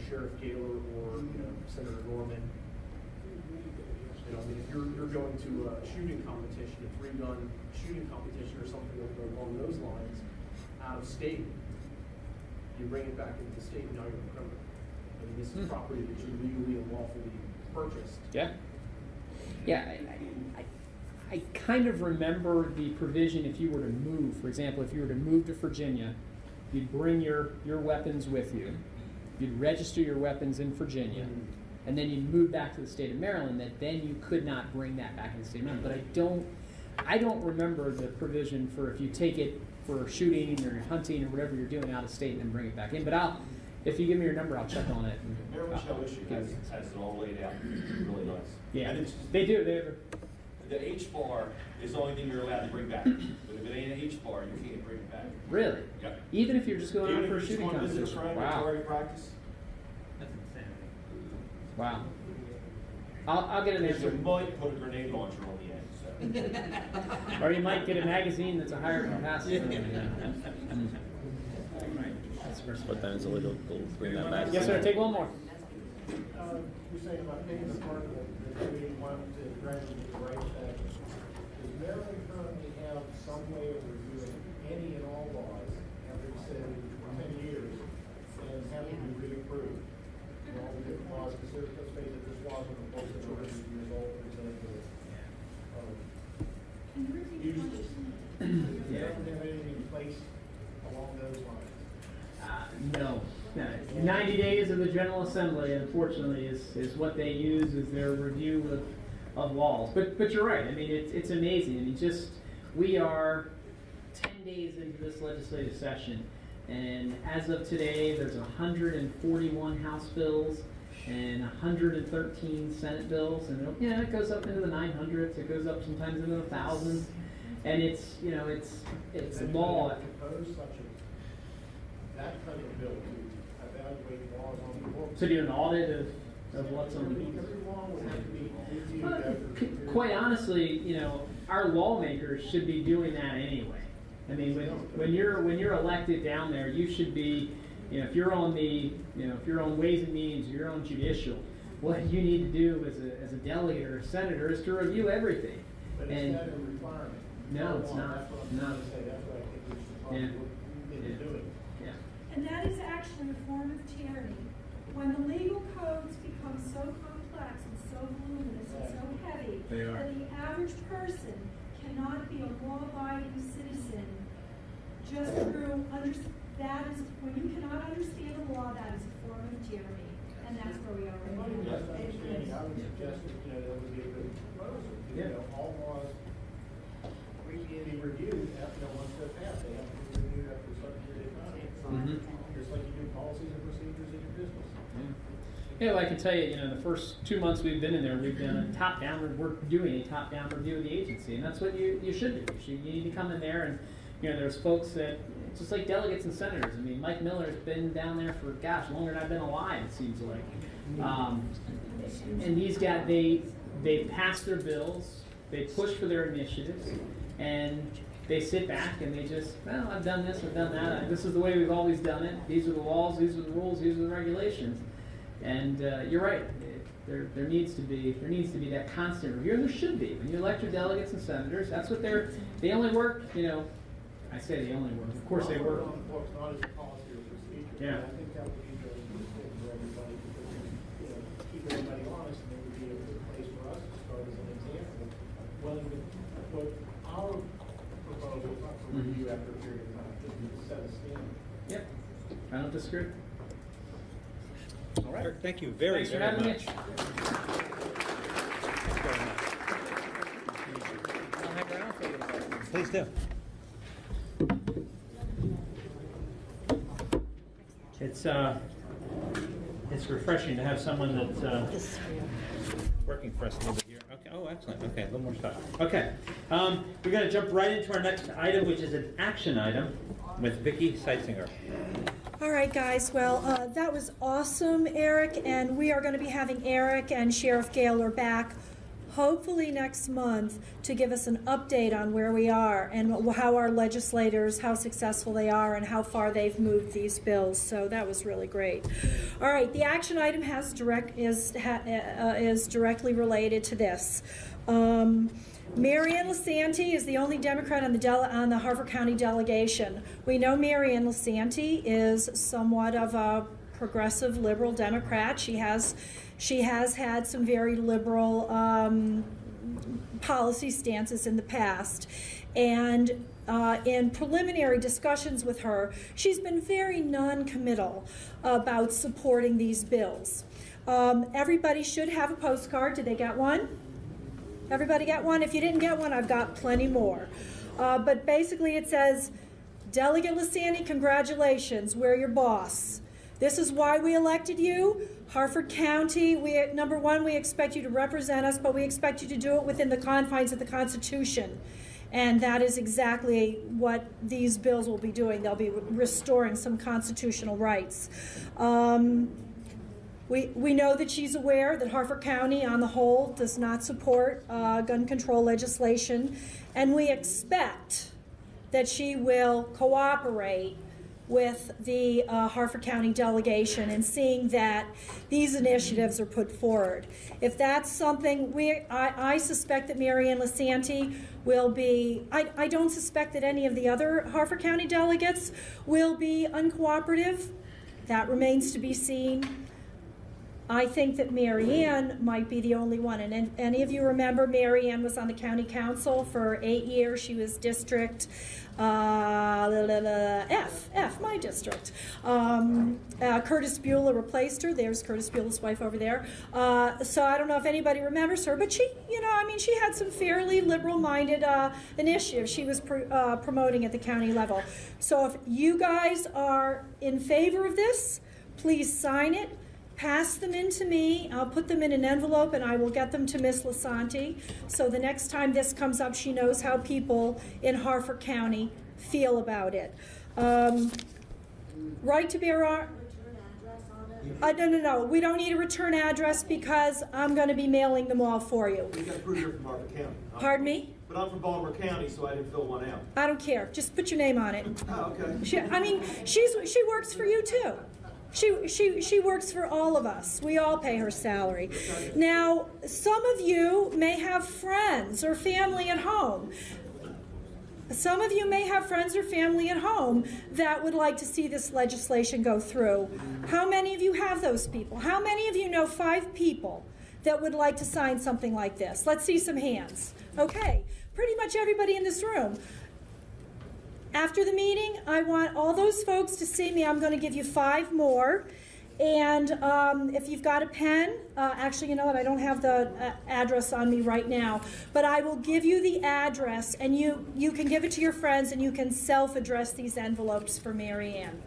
Sheriff Gaylor or, Senator Norman. I mean, if you're going to a shooting competition, a 3-gun shooting competition or something along those lines, out of state, you bring it back into the state, and now you're a criminal. I mean, this is property that you legally and lawfully purchased. Yeah. Yeah, I kind of remember the provision if you were to move. For example, if you were to move to Virginia, you'd bring your weapons with you. You'd register your weapons in Virginia. And then you'd move back to the state of Maryland, that then you could not bring that back in the state of Maryland. But I don't remember the provision for if you take it for shooting or hunting or whatever you're doing out of state and then bring it back in. But if you give me your number, I'll check on it. Maryland Shell Issue has it all laid out really nice. Yeah, And it's, they do. the H bar is the only thing you're allowed to bring back. But if it ain't an H bar, you can't bring it back. Really? Yep. Even if you're just going out Even for a if you just shooting want to visit a competition? friend or Wow. target practice, That's insanity. Wow. I'll get an you answer. might put a grenade launcher on the end, so. Or you might get a magazine that's a higher capacity. But then it's illegal to bring that back. Yes, sir. Take one more. You're saying about taking the part of the 281 to gradually the rights act. Does Maryland currently have some way of reviewing any and all laws after, say, 10 years and having them reapproved? All the different laws, because let's face it, this law is supposed to be 200 years old, for example. Can you repeat the Usually, question? does Maryland have anything in place along those lines? No. 90 days of the General Assembly, unfortunately, is what they use as their review of laws. But you're right. I mean, it's amazing. I mean, we are 10 days into this legislative session, and as of today, there's 141 House bills and 113 Senate bills, and it goes up into the 900s. It goes up sometimes into the thousands, and it's law. Propose such that kind of bill to evaluate laws on the books. To do an audit of what's on the books. Every law would have to be reviewed after. Quite honestly, our lawmakers should be doing that anyway. I mean, when you're elected down there, you should be, if you're on if you're on Ways and Means, or you're on Judicial, what you need to do as a delegate or a senator is to review everything. But And is that a requirement? no, it's not. That's what I'm trying to say, that's what I think we should probably look into doing. Yeah. And that is actually a form of tyranny. When the legal codes become so complex and so voluminous and so heavy They are. that the average person cannot be a law-abiding citizen just through, that is, when you cannot understand the law, that is a form of tyranny, and that's where we are right Well, now. yes, understanding, I would suggest that, that would be a good proposal, all laws be reviewed after, once they're passed, they have to be reviewed after a certain period of time. Just like you do policies and procedures in your business. Yeah, well, I can tell you, the first 2 months we've been in there, we've done a top-down, we're doing a top-down review of the agency, and that's what you should do. You need to come in there, and, there's folks that, just like delegates and senators. I mean, Mike Miller's been down there for, longer than I've been alive, it seems like. And they pass their bills, they push for their initiatives, and they sit back and they just, well, I've done this, I've done that, this is the way we've always done it, these are the laws, these are the rules, these are the regulations. And you're right, there needs to be that constant review, and there should be. When you elect your delegates and senators, that's what they only work, I say they only work, of course they work. On the books, not as a policy or procedure. Yeah. I think that would be very good for everybody, because, keep everybody honest, and it would be a good place for us to start as an example. What our proposal, not to review after a period of time, just to set a standard. Yep, I don't disagree. All right. Thank you very, Thanks for very having me. much. I'll hang around for a little bit. Please do. It's refreshing to have someone that's working for us a little bit here. Okay. Oh, excellent. Okay, a little more stuff. Okay, we're going to jump right into our next item, which is an action item with Vicki Seitzinger. All right, guys. Well, that was awesome, Eric, and we are going to be having Eric and Sheriff Gaylor back hopefully next month to give us an update on where we are and how our legislators, how successful they are, and how far they've moved these bills. So that was really great. All right, the action item is directly related to this. Marianne Lasanti is the only Democrat on the Harford County delegation. We know Marianne Lasanti is somewhat of a progressive liberal Democrat. She has had some very liberal policy stances in the past. And in preliminary discussions with her, she's been very non-committal about supporting these bills. Everybody should have a postcard. Did they get one? Everybody get one? If you didn't get one, I've got plenty more. But basically it says, Delegate Lasanti, congratulations, we're your boss. This is why we elected you. Harford County, number one, we expect you to represent us, but we expect you to do it within the confines of the Constitution. And that is exactly what these bills will be doing. They'll be restoring some constitutional rights. We know that she's aware that Harford County, on the whole, does not support gun control legislation, and we expect that she will cooperate with the Harford County delegation and seeing that these initiatives are put forward. If that's something, I suspect that Marianne Lasanti will be, I don't suspect that any of the other Harford County delegates will be uncooperative. That remains to be seen. I think that Marianne might be the only one. And any of you remember, Marianne was on the county council for 8 years. She was district F, my district. Curtis Beulah replaced her. There's Curtis Beulah's wife over there. So I don't know if anybody remembers her, but she, she had some fairly liberal-minded initiatives she was promoting at the county level. So if you guys are in favor of this, please sign it. Pass them in to me. I'll put them in an envelope and I will get them to Miss Lasanti. So the next time this comes up, she knows how people in Harford County feel about it. Right to bear arms. No. We don't need a return address because I'm going to be mailing them all for you. You got proof you're from Harford County. Pardon me? But I'm from Baltimore County, so I didn't fill one out. I don't care. Just put your name on it. Oh, okay. She works for you too. She works for all of us. We all pay her salary. Now, some of you may have friends or family at home. Some of you may have friends or family at home that would like to see this legislation go through. How many of you have those people? How many of you know 5 people that would like to sign something like this? Let's see some hands. Okay, pretty much everybody in this room. After the meeting, I want all those folks to see me. I'm going to give you 5 more. And if you've got a pen, actually, you know what, I don't have the address on me right now, but I will give you the address, and you can give it to your friends, and you can self-address these envelopes for Mary Ann.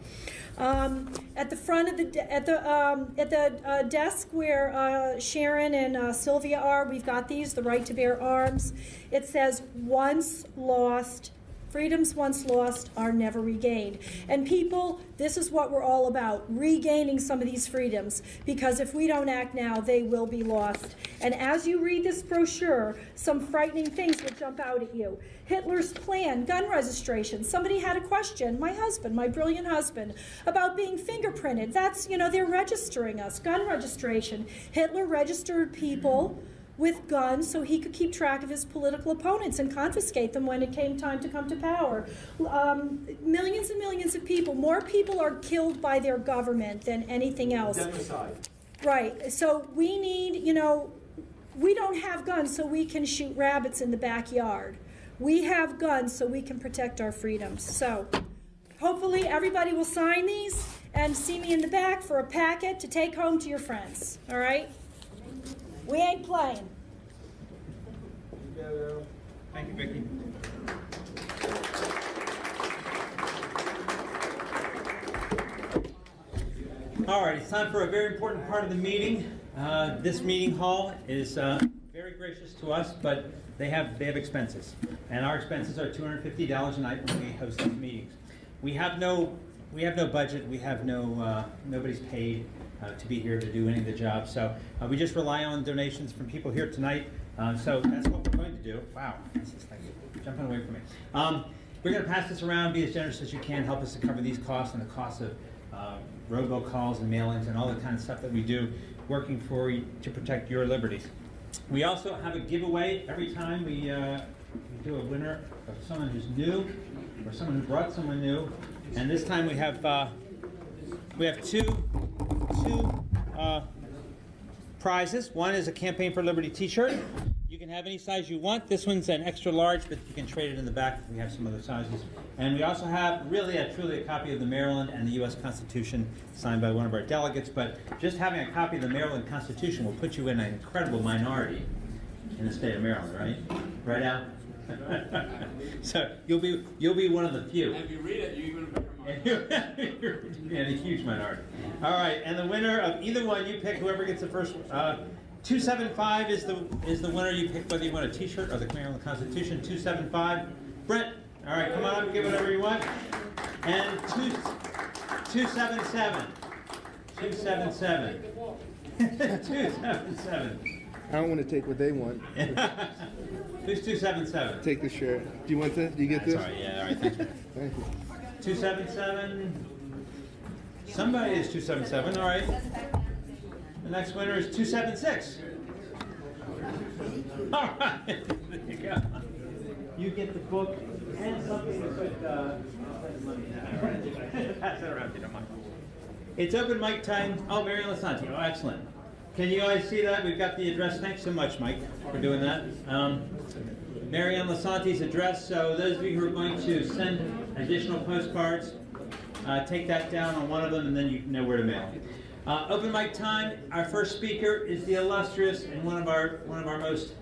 At the front of the desk where Sharon and Sylvia are, we've got these, the right to bear arms. It says, "Once lost, freedoms once lost are never regained." And people, this is what we're all about, regaining some of these freedoms, because if we don't act now, they will be lost. And as you read this brochure, some frightening things will jump out at you. Hitler's plan, gun registration. Somebody had a question, my husband, my brilliant husband, about being fingerprinted. That's, you know, they're registering us, gun registration. Hitler registered people with guns so he could keep track of his political opponents and confiscate them when it came time to come to power. Millions and millions of people, more people are killed by their government than anything else. Genocide. Right, so we need, you know, we don't have guns so we can shoot rabbits in the backyard. We have guns so we can protect our freedoms. So hopefully everybody will sign these and see me in the back for a packet to take home to your friends, all right? We ain't playing. Thank you, Vicki. All right, it's time for a very important part of the meeting. This meeting hall is very gracious to us, but they have expenses, and our expenses are $250 a night when we host these meetings. We have no budget. We have nobody's paid to be here to do any of the jobs. So we just rely on donations from people here tonight. So that's what we're going to do. Wow, this is like jumping away from me. We're going to pass this around, be as generous as you can, help us to cover these costs and the costs of robocalls and mailings and all the kind of stuff that we do working for you to protect your liberties. We also have a giveaway every time we do a winner of someone who's new or someone who brought someone new. And this time we have two prizes. One is a Campaign for Liberty t-shirt. You can have any size you want. This one's an extra large, but you can trade it in the back if we have some other sizes. And we also have truly a copy of the Maryland and the U.S. Constitution signed by one of our delegates. But just having a copy of the Maryland Constitution will put you in an incredible minority in the state of Maryland, right? Right, Al? So you'll be one of the few. And if you read it, you're even a better minority. You're in a huge minority. All right, and the winner of either one, you pick whoever gets the first. 275 is the winner. You pick whether you want a T-shirt or the Maryland Constitution. 275. Brent. All right, come on, get whatever you want. And 277. 277. 277. I don't want to take what they want. Who's 277? Take the shirt. Do you want that? Do you get this? All right, yeah, all right, thanks. Thank you. 277. Somebody is 277, all right. The next winner is 276. All right, there you go. You get the book and something to put money in. Pass that around if you don't mind. It's open mic time. Oh, Mary Lasanti. Oh, excellent. Can you guys see that? We've got the address. Thanks so much, Mike, for doing that. Mary Ann Lasanti's address. So those of you who are going to send additional postcards, take that down on one of them, and then you know where to mail. Open mic time. Our first speaker is the illustrious and one of our most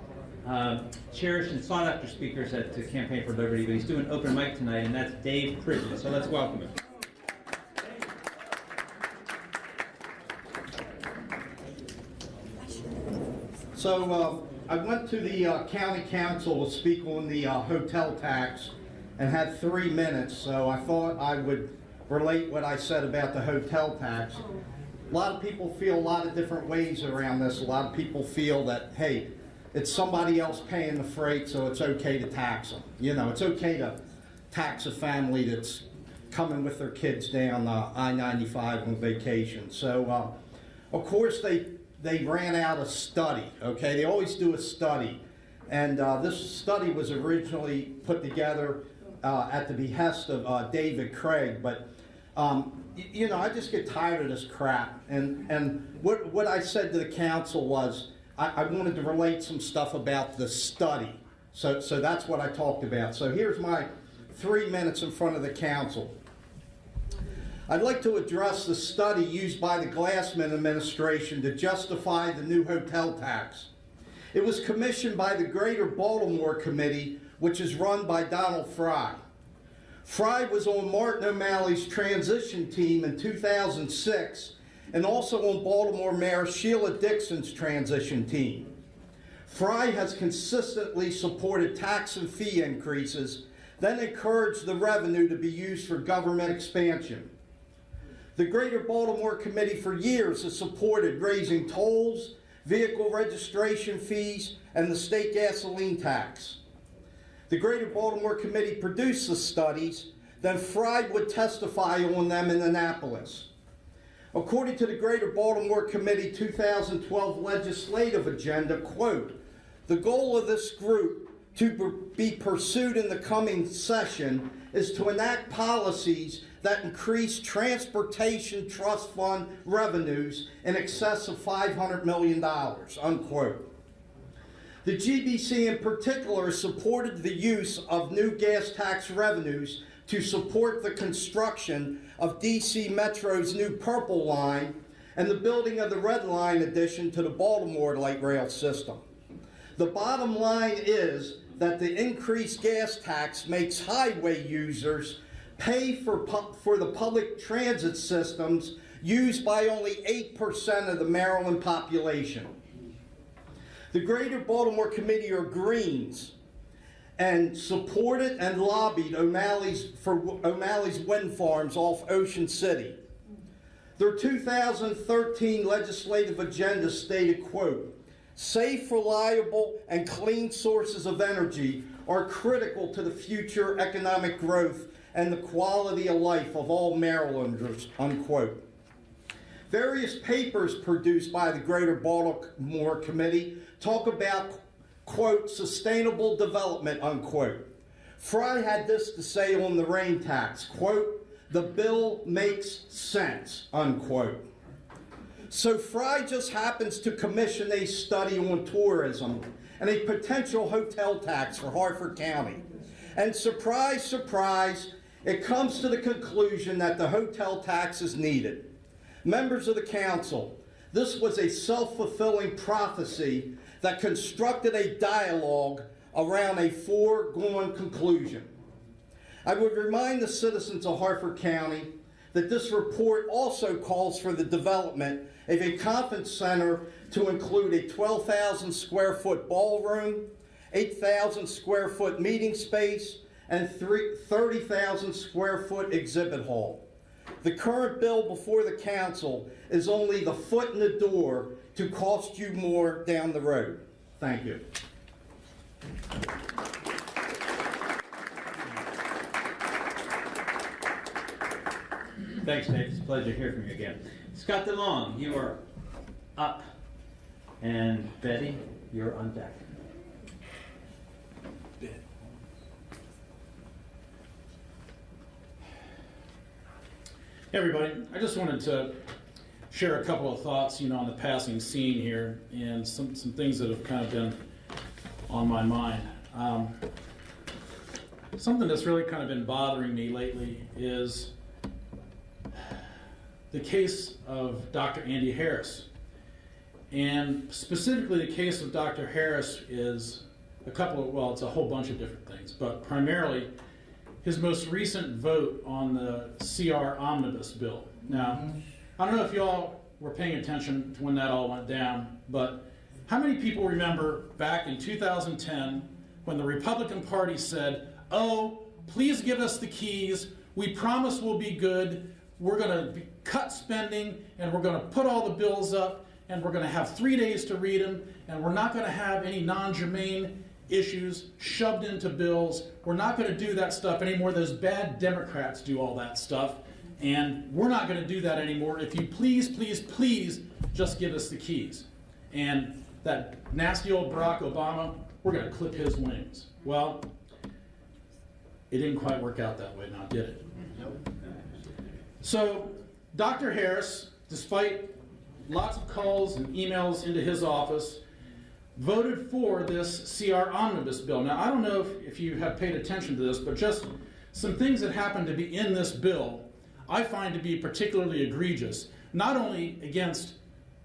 cherished and sought after speakers at the Campaign for Liberty. But he's doing open mic tonight, and that's Dave Pridgen. So let's welcome him. So I went to the county council to speak on the hotel tax and had 3 minutes, so I thought I would relate what I said about the hotel tax. A lot of people feel a lot of different ways around this. A lot of people feel that, hey, it's somebody else paying the freight, so it's okay to tax them. You know, it's okay to tax a family that's coming with their kids down I-95 on vacation. So, of course, they ran out a study, okay? They always do a study. And this study was originally put together at the behest of David Craig, but you know, I just get tired of this crap. And what I said to the council was, I wanted to relate some stuff about the study, So that's what I talked about. So here's my 3 minutes in front of the council. I'd like to address the study used by the Glassman administration to justify the new hotel tax. It was commissioned by the Greater Baltimore Committee, which is run by Donald Fry. Fry was on Martin O'Malley's transition team in 2006 and also on Baltimore Mayor Sheila Dixon's transition team. Fry has consistently supported tax and fee increases, then encouraged the revenue to be used for government expansion. The Greater Baltimore Committee for years has supported raising tolls, vehicle registration fees, and the state gasoline tax. The Greater Baltimore Committee produced the studies, then Fry would testify on them in Annapolis. According to the Greater Baltimore Committee 2012 legislative agenda, quote, the goal of this group to be pursued in the coming session is to enact policies that increase transportation trust fund revenues in excess of $500 million, unquote. The GBC in particular supported the use of new gas tax revenues to support the construction of DC Metro's new Purple Line and the building of the Red Line addition to the Baltimore light rail system. The bottom line is that the increased gas tax makes highway users pay for the public transit systems used by only 8% of the Maryland population. The Greater Baltimore Committee are Greens and supported and lobbied O'Malley's wind farms off Ocean City. Their 2013 legislative agenda stated, quote, safe, reliable, and clean sources of energy are critical to the future economic growth and the quality of life of all Marylanders, unquote. Various papers produced by the Greater Baltimore Committee talk about, quote, sustainable development, unquote. Fry had this to say on the rain tax, quote, the bill makes sense, unquote. So Fry just happens to commission a study on tourism and a potential hotel tax for Harford County. And surprise, surprise, it comes to the conclusion that the hotel tax is needed. Members of the council, this was a self-fulfilling prophecy that constructed a dialogue around a foregone conclusion. I would remind the citizens of Harford County that this report also calls for the development of a conference center to include a 12,000 square foot ballroom, 8,000 square foot meeting space, and 30,000 square foot exhibit hall. The current bill before the council is only the foot in the door to cost you more down the road. Thank you. Thanks, Nate. It's a pleasure to hear from you again. Scott DeLong, you are up. And Betty, you're on deck. Hey everybody, I just wanted to share a couple of thoughts, on the passing scene here and some things that have kind of been on my mind. Something that's really kind of been bothering me lately is the case of Dr. Andy Harris. And specifically the case of Dr. Harris is it's a whole bunch of different things, but primarily his most recent vote on the CR omnibus bill. Now, I don't know if y'all were paying attention to when that all went down, but how many people remember back in 2010 when the Republican Party said, oh, please give us the keys, we promise we'll be good, we're going to cut spending, and we're going to put all the bills up, and we're going to have 3 days to read them, and we're not going to have any non-germane issues shoved into bills. We're not going to do that stuff anymore. Those bad Democrats do all that stuff, and we're not going to do that anymore. If you please, please, please just give us the keys. And that nasty old Barack Obama, we're going to clip his wings. Well, it didn't quite work out that way now, did it? Nope. So Dr. Harris, despite lots of calls and emails into his office, voted for this CR omnibus bill. Now, I don't know if you have paid attention to this, but just some things that happen to be in this bill I find to be particularly egregious, not only against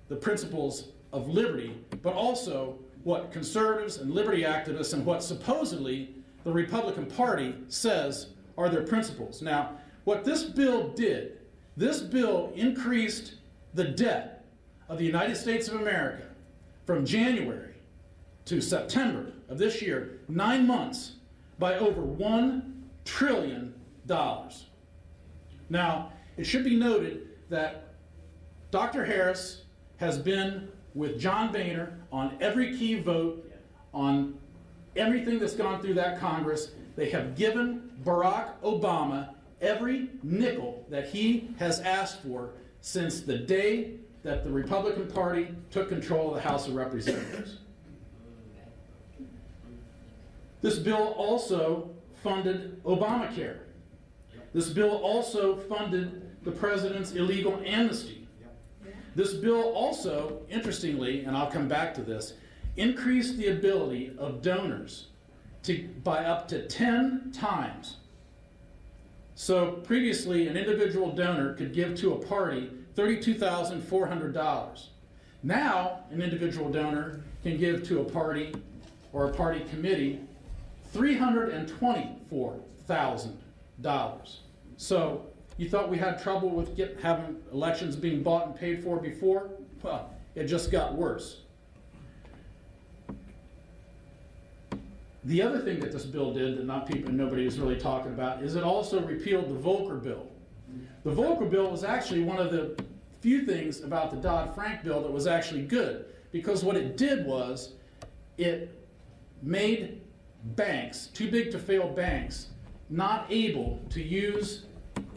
the principles of liberty, but also what conservatives and liberty activists and what supposedly the Republican Party says are their principles. Now, what this bill did, this bill increased the debt of the United States of America from January to September of this year, 9 months, by over $1 trillion. Now, it should be noted that Dr. Harris has been with John Boehner on every key vote, on everything that's gone through that Congress. They have given Barack Obama every nickel that he has asked for since the day that the Republican Party took control of the House of Representatives. This bill also funded Obamacare. This bill also funded the president's illegal amnesty. This bill also, interestingly, and I'll come back to this, increased the ability of donors by up to 10 times. So previously, an individual donor could give to a party $32,400. Now, an individual donor can give to a party or a party committee $324,000. So you thought we had trouble with having elections being bought and paid for before? Well, it just got worse. The other thing that this bill did that nobody is really talking about is it also repealed the Volcker bill. The Volcker bill was actually one of the few things about the Dodd-Frank bill that was actually good, because what it did was it made banks, too big to fail banks, not able to use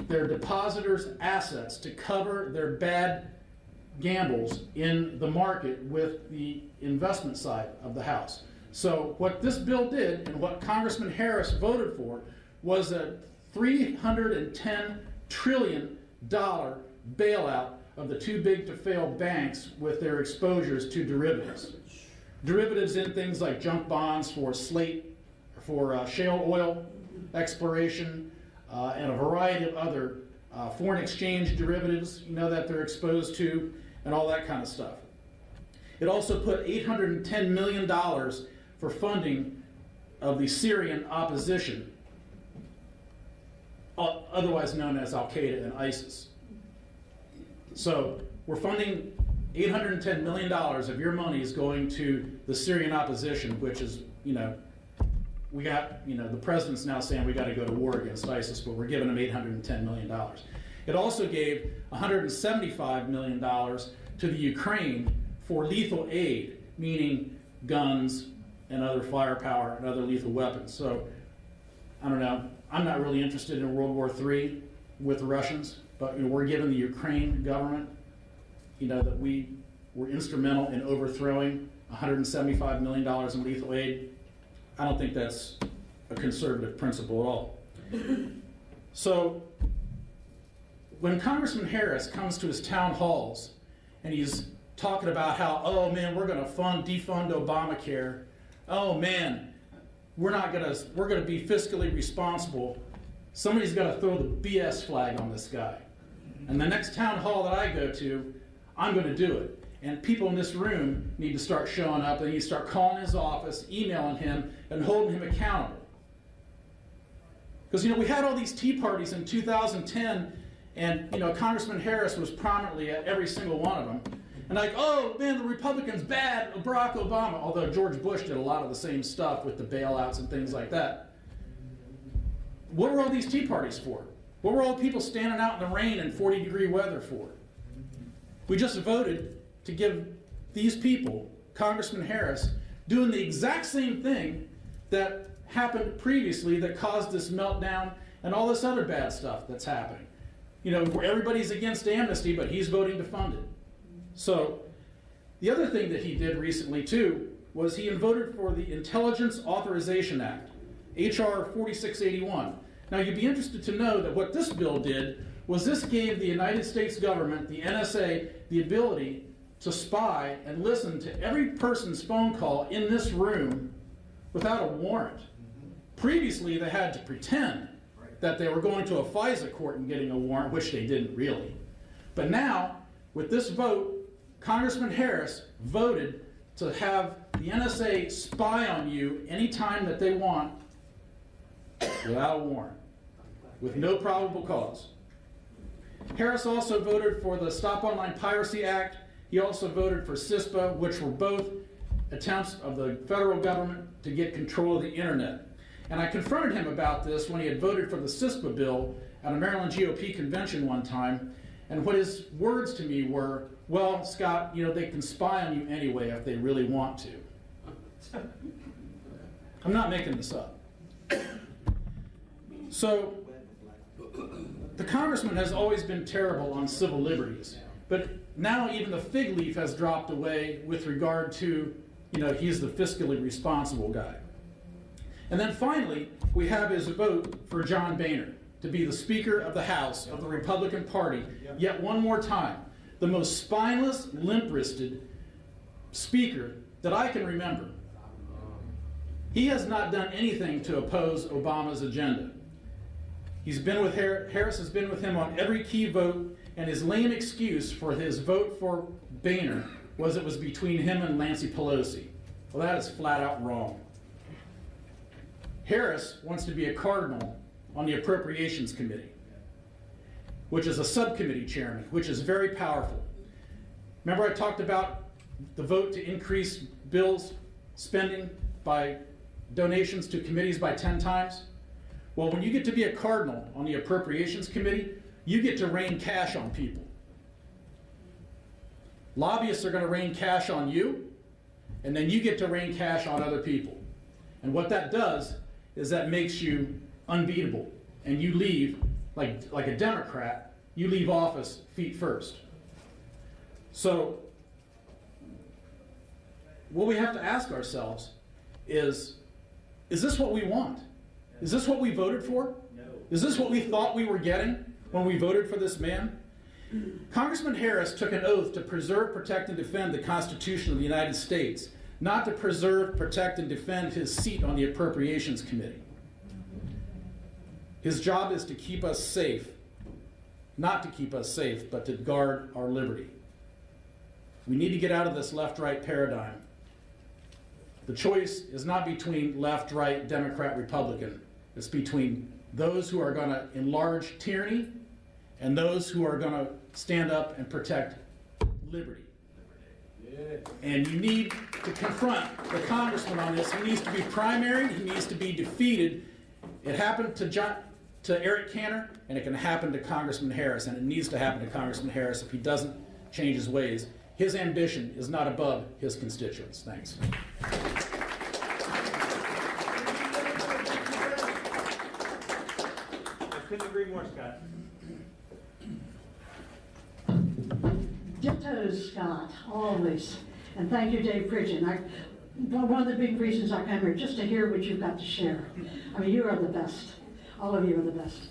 their depositors' assets to cover their bad gambles in the market with the investment side of the house. So what this bill did, and what Congressman Harris voted for, was a $310 trillion bailout of the too big to fail banks with their exposures to derivatives. Derivatives in things like junk bonds for shale oil exploration, and a variety of other foreign exchange derivatives, that they're exposed to, and all that kind of stuff. It also put $810 million for funding of the Syrian opposition, otherwise known as Al-Qaeda and ISIS. So we're funding $810 million of your money is going to the Syrian opposition, which is, we got, the president's now saying we got to go to war against ISIS, but we're giving them $810 million. It also gave $175 million to the Ukraine for lethal aid, meaning guns and other firepower and other lethal weapons. So, I don't know, I'm not really interested in World War III with the Russians, but we're giving the Ukraine government, that we were instrumental in overthrowing $175 million in lethal aid. I don't think that's a conservative principle at all. So when Congressman Harris comes to his town halls and he's talking about how, oh man, we're going to defund Obamacare. Oh man, we're going to be fiscally responsible. Somebody's got to throw the BS flag on this guy. And the next town hall that I go to, I'm going to do it. And people in this room need to start showing up. They need to start calling his office, emailing him, and holding him accountable. Because, we had all these tea parties in 2010, and, Congressman Harris was prominently at every single one of them. And oh, man, the Republicans bad, Barack Obama, although George Bush did a lot of the same stuff with the bailouts and things like that. What were all these tea parties for? What were all the people standing out in the rain and 40-degree weather for? We just voted to give these people, Congressman Harris, doing the exact same thing that happened previously that caused this meltdown and all this other bad stuff that's happening. Where everybody's against amnesty, but he's voting to fund it. So the other thing that he did recently, too, was he voted for the Intelligence Authorization Act, H.R. 4681. Now, you'd be interested to know that what this bill did was this gave the United States government, the NSA, the ability to spy and listen to every person's phone call in this room without a warrant. Previously, they had to pretend that they were going to a FISA court and getting a warrant, which they didn't really. But now, with this vote, Congressman Harris voted to have the NSA spy on you anytime that they want without a warrant, with no probable cause. Harris also voted for the Stop Online Piracy Act. He also voted for CISPA, which were both attempts of the federal government to get control of the internet. And I confronted him about this when he had voted for the CISPA bill at a Maryland GOP convention one time. And what his words to me were, well, Scott, you know, they can spy on you anyway if they really want to. I'm not making this up. So, the congressman has always been terrible on civil liberties, but now even the fig leaf has dropped away with regard to, you know, he's the fiscally responsible guy. And then finally, we have his vote for John Boehner to be the Speaker of the House of the Republican Party, yet one more time, the most spineless, limp-wristed speaker that I can remember. He has not done anything to oppose Obama's agenda. He's been with Harris has been with him on every key vote, and his lame excuse for his vote for Boehner was it was between him and Nancy Pelosi. Well, that is flat out wrong. Harris wants to be a cardinal on the Appropriations Committee, which is a subcommittee chairman, which is very powerful. Remember I talked about the vote to increase bills spending by donations to committees by 10 times? Well, when you get to be a cardinal on the Appropriations Committee, you get to rain cash on people. Lobbyists are going to rain cash on you, and then you get to rain cash on other people. And what that does is that makes you unbeatable, and you leave, like a Democrat, you leave office feet first. So, what we have to ask ourselves is this what we want? Is this what we voted for? No. Is this what we thought we were getting when we voted for this man? Congressman Harris took an oath to preserve, protect, and defend the Constitution of the United States, not to preserve, protect, and defend his seat on the Appropriations Committee. His job is to keep us safe, not to keep us safe, but to guard our liberty. We need to get out of this left-right paradigm. The choice is not between left, right, Democrat, Republican. It's between those who are going to enlarge tyranny and those who are going to stand up and protect liberty. And you need to confront the congressman on this. He needs to be primaried. He needs to be defeated. It happened to Eric Cantor, and it can happen to Congressman Harris, and it needs to happen to Congressman Harris if he doesn't change his ways. His ambition is not above his constituents. Thanks. I couldn't agree more, Scott. Ditto, Scott, always. And thank you, Dave Pridgeon. One of the big reasons I came here, just to hear what you've got to share. I mean, you are the best. All of you are the best.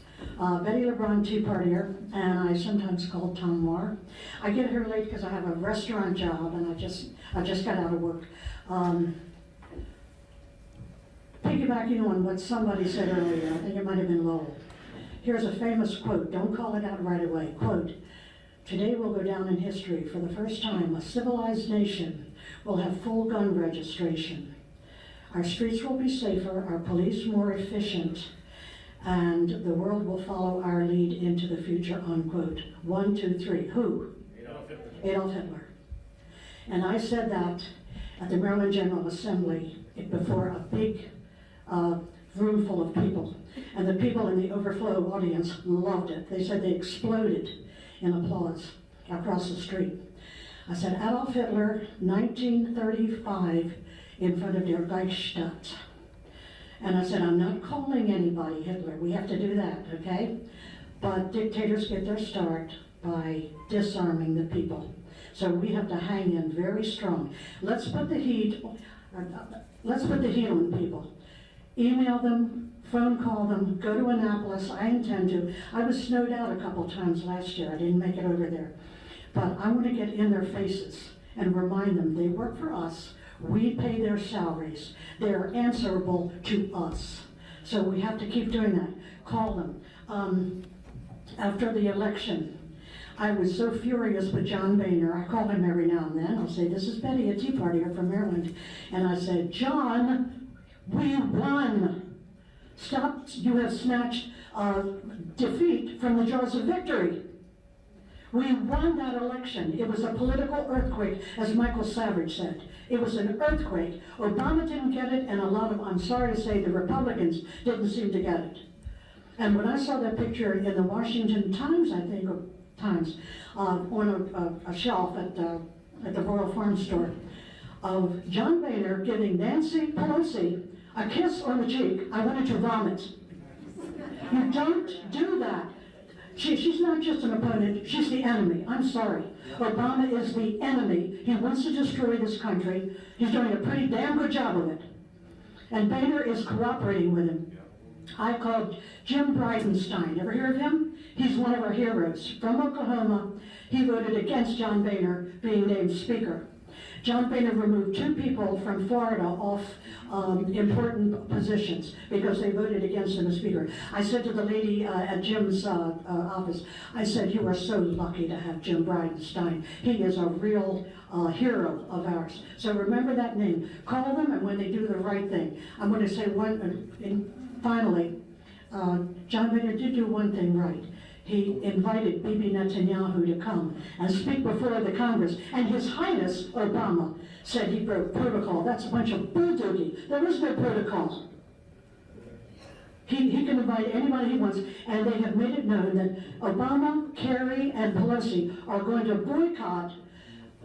Betty LeBron, Tea Partier, and I sometimes call Tom Moore. I get here late because I have a restaurant job, and I just got out of work. Piggybacking on what somebody said earlier, I think it might have been Lowell. Here's a famous quote, don't call it out right away. Quote, today will go down in history. For the first time, a civilized nation will have full gun registration. Our streets will be safer, our police more efficient, and the world will follow our lead into the future, unquote. 1, 2, 3. Who? Adolf Hitler. And I said that at the Maryland General Assembly before a big room full of people. And the people in the overflow audience loved it. They said they exploded in applause across the street. I said, Adolf Hitler, 1935, in front of der Reichsstadt. And I said, I'm not calling anybody Hitler. We have to do that, okay? But dictators get their start by disarming the people. So we have to hang in very strong. Let's put the heat on people. Email them, phone call them, go to Annapolis. I intend to. I was snowed out a couple times last year. I didn't make it over there. But I want to get in their faces and remind them they work for us. We pay their salaries. They're answerable to us. So we have to keep doing that. Call them. After the election, I was so furious with John Boehner. I call him every now and then. I'll say, this is Betty, a Tea Partier from Maryland. And I said, John, we won. Stop, you have snatched defeat from the jaws of victory. We won that election. It was a political earthquake, as Michael Savage said. It was an earthquake. Obama didn't get it, and a lot of, I'm sorry to say, the Republicans didn't seem to get it. And when I saw that picture in the Washington Times, I think, or Times, on a shelf at the Royal Farm Store, of John Boehner giving Nancy Pelosi a kiss on the cheek, I wanted to vomit. You don't do that. She's not just an opponent, she's the enemy. I'm sorry. Obama is the enemy. He wants to destroy this country. He's doing a pretty damn good job of it. And Boehner is cooperating with him. I called Jim Bridenstine. Ever hear of him? He's one of our heroes. From Oklahoma, he voted against John Boehner being named Speaker. John Boehner removed 2 people from Florida off important positions because they voted against him as Speaker. I said to the lady at Jim's office, I said, you are so lucky to have Jim Bridenstine. He is a real hero of ours. So remember that name. Call them, and when they do the right thing. I'm going to say finally, John Boehner did do one thing right. He invited Bibi Netanyahu to come and speak before the Congress. And His Highness Obama said he broke protocol. That's a bunch of bulldoggy. There is no protocol. He can invite anybody he wants, and they have made it known that Obama, Kerry, and Pelosi are going to boycott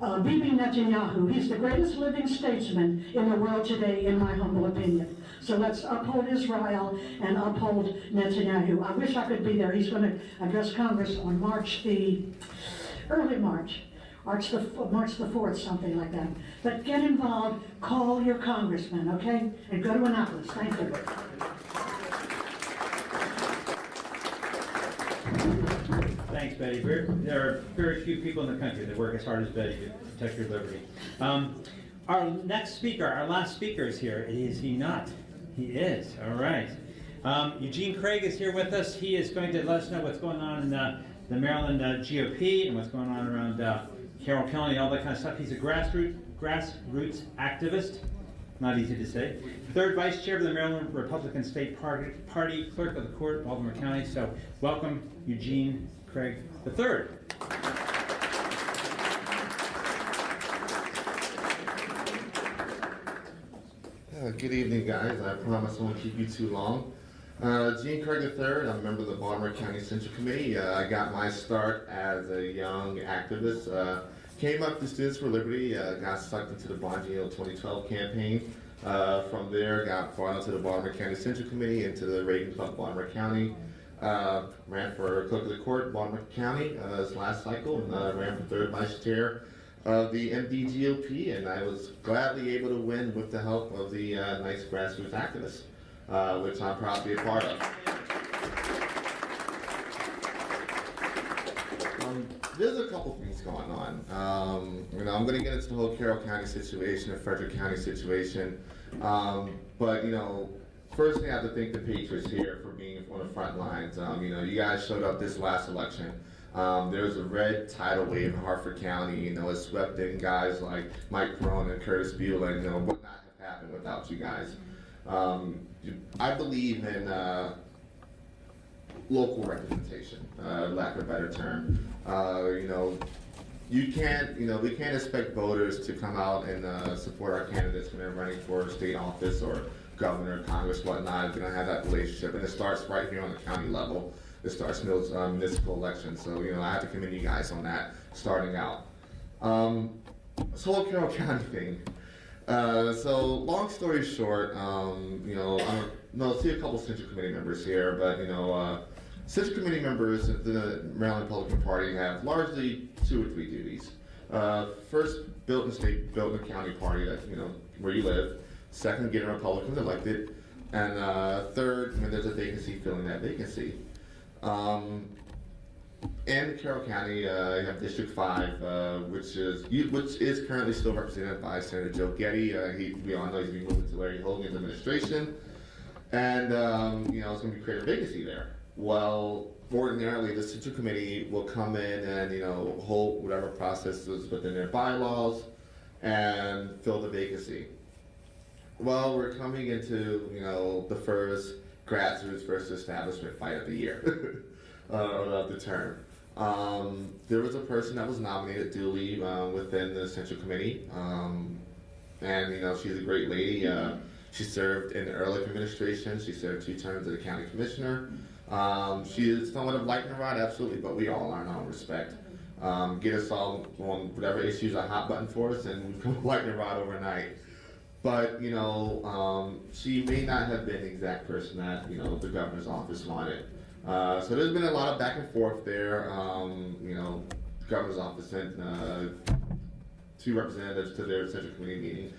Bibi Netanyahu. He's the greatest living statesman in the world today, in my humble opinion. So let's uphold Israel and uphold Netanyahu. I wish I could be there. He's going to address Congress on early March the 4th, something like that. But get involved, call your congressman, okay? And go to Annapolis. Thank you. Thanks, Betty. There are very few people in the country that work as hard as Betty to protect your liberty. Our next speaker, our last speaker is here. Is he not? He is. All right. Eugene Craig is here with us. He is going to let us know what's going on in the Maryland GOP and what's going on around Carroll County, all that kind of stuff. He's a grassroots activist. Not easy to say. 3rd Vice Chair of the Maryland Republican State Party, Clerk of the Court, Baltimore County. So welcome, Eugene Craig III. Good evening, guys. I promise I won't keep you too long. Gene Craig III, I'm a member of the Baltimore County Central Committee. I got my start as a young activist. Came up to Students for Liberty, got sucked into the Bongino 2012 campaign. From there, got brought into the Baltimore County Central Committee, into the Reagan Club, Baltimore County. Ran for Clerk of the Court, Baltimore County, this last cycle, and ran for 3rd Vice Chair of the MDGOP, and I was gladly able to win with the help of the nice grassroots activists, which I'm proud to be a part of. There's a couple things going on. I'm going to get into the whole Carroll County situation, the Frederick County situation, but first thing I have to thank the Patriots here for being on the front lines. You guys showed up this last election. There was a red tidal wave in Hartford County. It swept in guys like Mike Crone and Curtis Bueller. Would not have happened without you guys. I believe in local representation, lack of a better term. We can't expect voters to come out and support our candidates when they're running for state office or governor, Congress, whatnot. If they don't have that relationship, and it starts right here on the county level. It starts in those municipal elections. So, I have to commend you guys on that, starting out. This whole Carroll County thing. So, long story short, I see a couple Central Committee members here, but, Central Committee members of the Maryland Republican Party have largely 2 or 3 duties. First, build in the state, build in the county party, that, where you live. Second, getting Republicans elected. And third, when there's a vacancy, filling that vacancy. in Carroll County, you have District 5, which is currently still represented by Senator Joe Getty. We all know he's been moving to Larry Hogan's administration, and it's going to be create a vacancy there. Well, ordinarily, the Central Committee will come in and hold whatever process is within their bylaws and fill the vacancy. Well, we're coming into the first grassroots versus establishment fight of the year, of the term. There was a person that was nominated duly within the Central Committee, and she's a great lady. She served in the Ehrlich administration. She served 2 terms as a county commissioner. She is somewhat of lightning rod, absolutely, but we all are in all respect. Get us all on whatever issues are hot button for us, and we become lightning rod overnight. But she may not have been the exact person that the governor's office wanted. So there's been a lot of back and forth there. The governor's office sent 2 representatives to their Central Committee meeting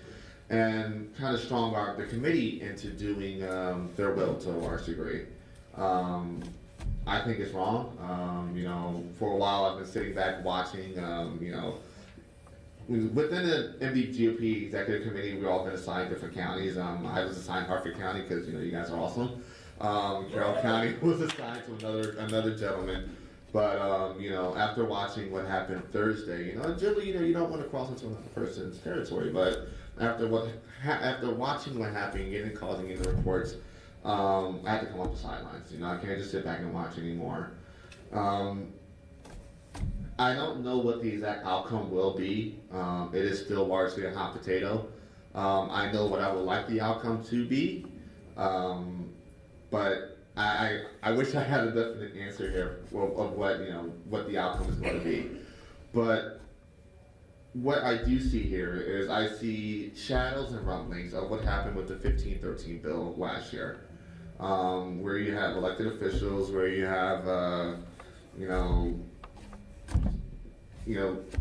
and kind of strong-armed the committee into doing their will to a large degree. I think it's wrong. For a while I've been sitting back watching, within the MD-GOP executive committee, we've all been assigned different counties. I was assigned Hartford County because you guys are awesome. Carroll County was assigned to another gentleman. But after watching what happened Thursday, generally you don't want to cross into another person's territory. But after watching what happened, getting calls and getting the reports, I had to come off the sidelines. I can't just sit back and watch anymore. I don't know what the exact outcome will be. It is still largely a hot potato. I know what I would like the outcome to be, but I wish I had a definite answer here of what the outcome is going to be. But what I do see here is I see shadows and rumblings of what happened with the 1513 bill last year, where you have elected officials, where you have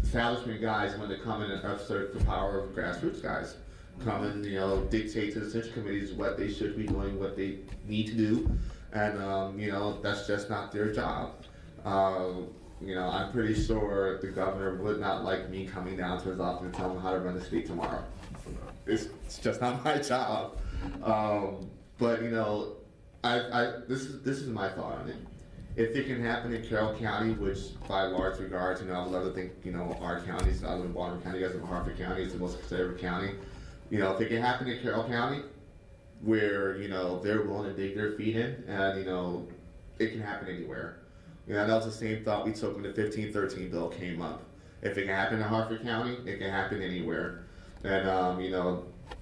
establishment guys when they come in and assert the power of grassroots guys. Come and, dictate to the Central Committees what they should be doing, what they need to do, and, that's just not their job. I'm pretty sure the governor would not like me coming down to his office and telling him how to run the state tomorrow. It's just not my job. But, this is my thought on it. If it can happen in Carroll County, which by large regards, I would love to think, our counties, I live in Baltimore County, you guys live in Hartford County, it's the most conservative county. If it can happen in Carroll County, where, they're willing to dig their feet in, and, it can happen anywhere. That was the same thought we took when the 1513 bill came up. If it can happen in Hartford County, it can happen anywhere. And,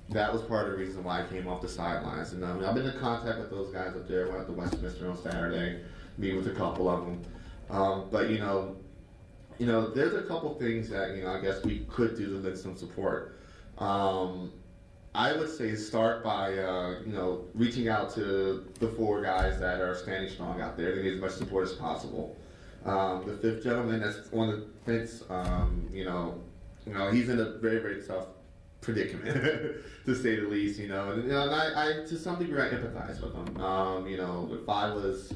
that was part of the reason why I came off the sidelines. And I've been in contact with those guys up there. Went up to Westminster on Saturday, meet with a couple of them. But there's a couple things that I guess we could do to lend some support. I would say start by reaching out to the 4 guys that are standing strong out there. They need as much support as possible. The 5th gentleman that's on the fence, he's in a very, very tough predicament, to say the least. And I to some degree I empathize with him. If I was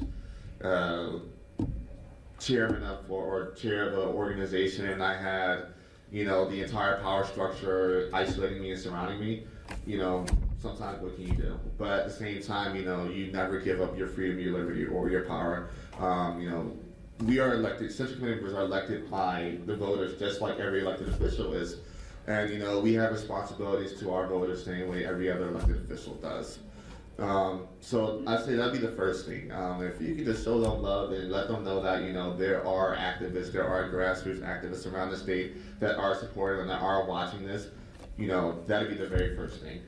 chairman of or chair of an organization and I had the entire power structure isolating me and surrounding me, sometimes what can you do? But at the same time, you never give up your freedom, your liberty, or your power. We are elected, Central Committee members are elected by the voters just like every elected official is. And we have responsibilities to our voters the same way every other elected official does. So I'd say that'd be the first thing. If you could just show them love and let them know that, there are activists, there are grassroots activists around the state that are supporting and that are watching this, that'd be the very first thing.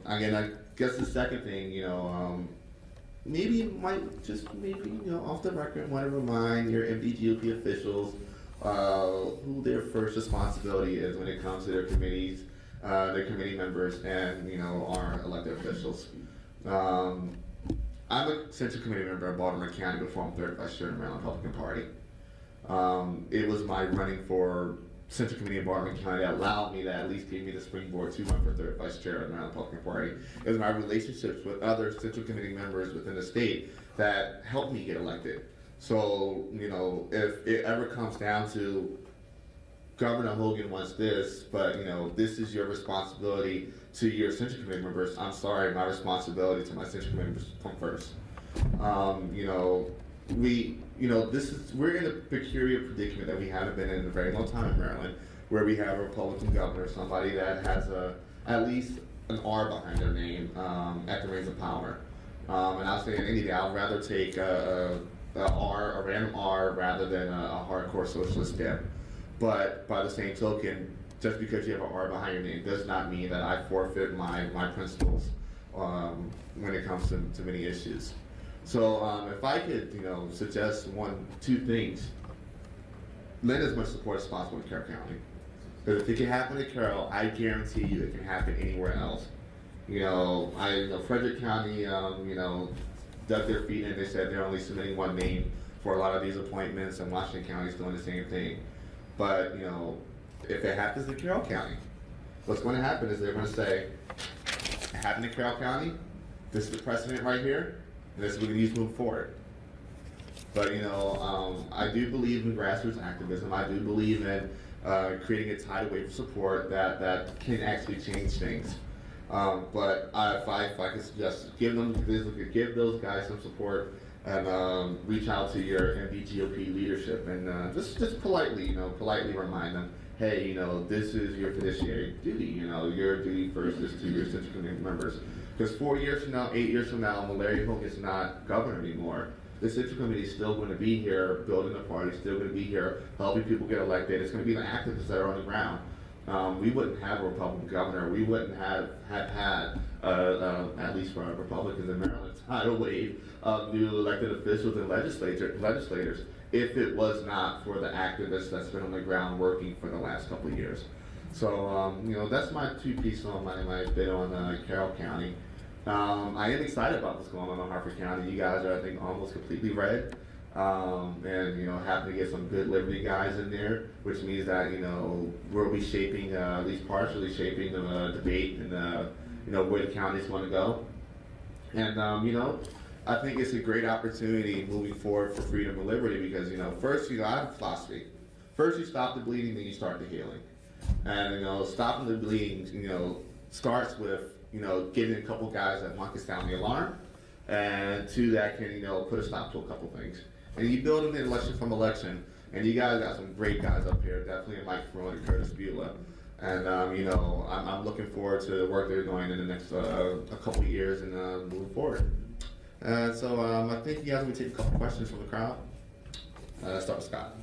Again, I guess the second thing, maybe you might just off the record, want to remind your MDGOP officials who their first responsibility is when it comes to their committees, their committee members, and our elected officials. I'm a Central Committee member in Baltimore County before I'm 3rd Vice Chair in the Maryland Republican Party. It was my running for Central Committee in Baltimore County that allowed me, that at least gave me the springboard to run for 3rd Vice Chair of the Maryland Republican Party. It was my relationships with other Central Committee members within the state that helped me get elected. So, you know, if it ever comes down to Governor Hogan wants this, but, you know, this is your responsibility to your Central Committee members, I'm sorry, my responsibility to my Central Committee members come first. You know, we're in a peculiar predicament that we haven't been in a very long time in Maryland, where we have a Republican governor, somebody that has at least an R behind their name at the reins of power. And I'll say any day, I'd rather take a random R rather than a hardcore socialist dip. But by the same token, just because you have an R behind your name does not mean that I forfeit my principles when it comes to many issues. So if I could, you know, suggest two things, lend as much support as possible in Carroll County. Because if it can happen in Carroll, I guarantee you it can happen anywhere else. You know, Frederick County, you know, dug their feet in. They said they're only submitting one name for a lot of these appointments, and Washington County is doing the same thing. But, you know, if it happens in Carroll County, what's going to happen is they're going to say, it happened in Carroll County, this is the precedent right here, and this is what we need to move forward. But, you know, I do believe in grassroots activism. I do believe in creating a tidal wave of support that can actually change things. But if I could suggest, give those guys some support and reach out to your MDGOP leadership and just politely, politely remind them, hey, this is your fiduciary duty. Your duty first is to your Central Committee members. Because 4 years from now, 8 years from now, when Larry Hogan is not governor anymore, the Central Committee is still going to be here building the party, still going to be here helping people get elected. It's going to be the activists that are on the ground. We wouldn't have a Republican governor. We wouldn't have had, at least for our Republicans in Maryland, a tidal wave of new elected officials and legislators if it was not for the activists that's been on the ground working for the last couple of years. So, that's my two pieces on my bit on Carroll County. I am excited about what's going on in Harford County. You guys are, I think, almost completely red. And happen to get some good Liberty guys in there, which means that we'll be shaping, at least partially shaping the debate and where the county's going to go. And I think it's a great opportunity moving forward for freedom and liberty because first I have a philosophy. First you stop the bleeding, then you start the healing. And stopping the bleeding starts with getting a couple guys that want to sound the alarm, and two that can put a stop to a couple things. And you build them in election from election, and you guys got some great guys up here, definitely Mike Ferrone and Curtis Beulah. And I'm looking forward to the work they're doing in the next a couple of years and moving forward. So I think you guys will take a couple questions from the crowd. Let's start with Scott.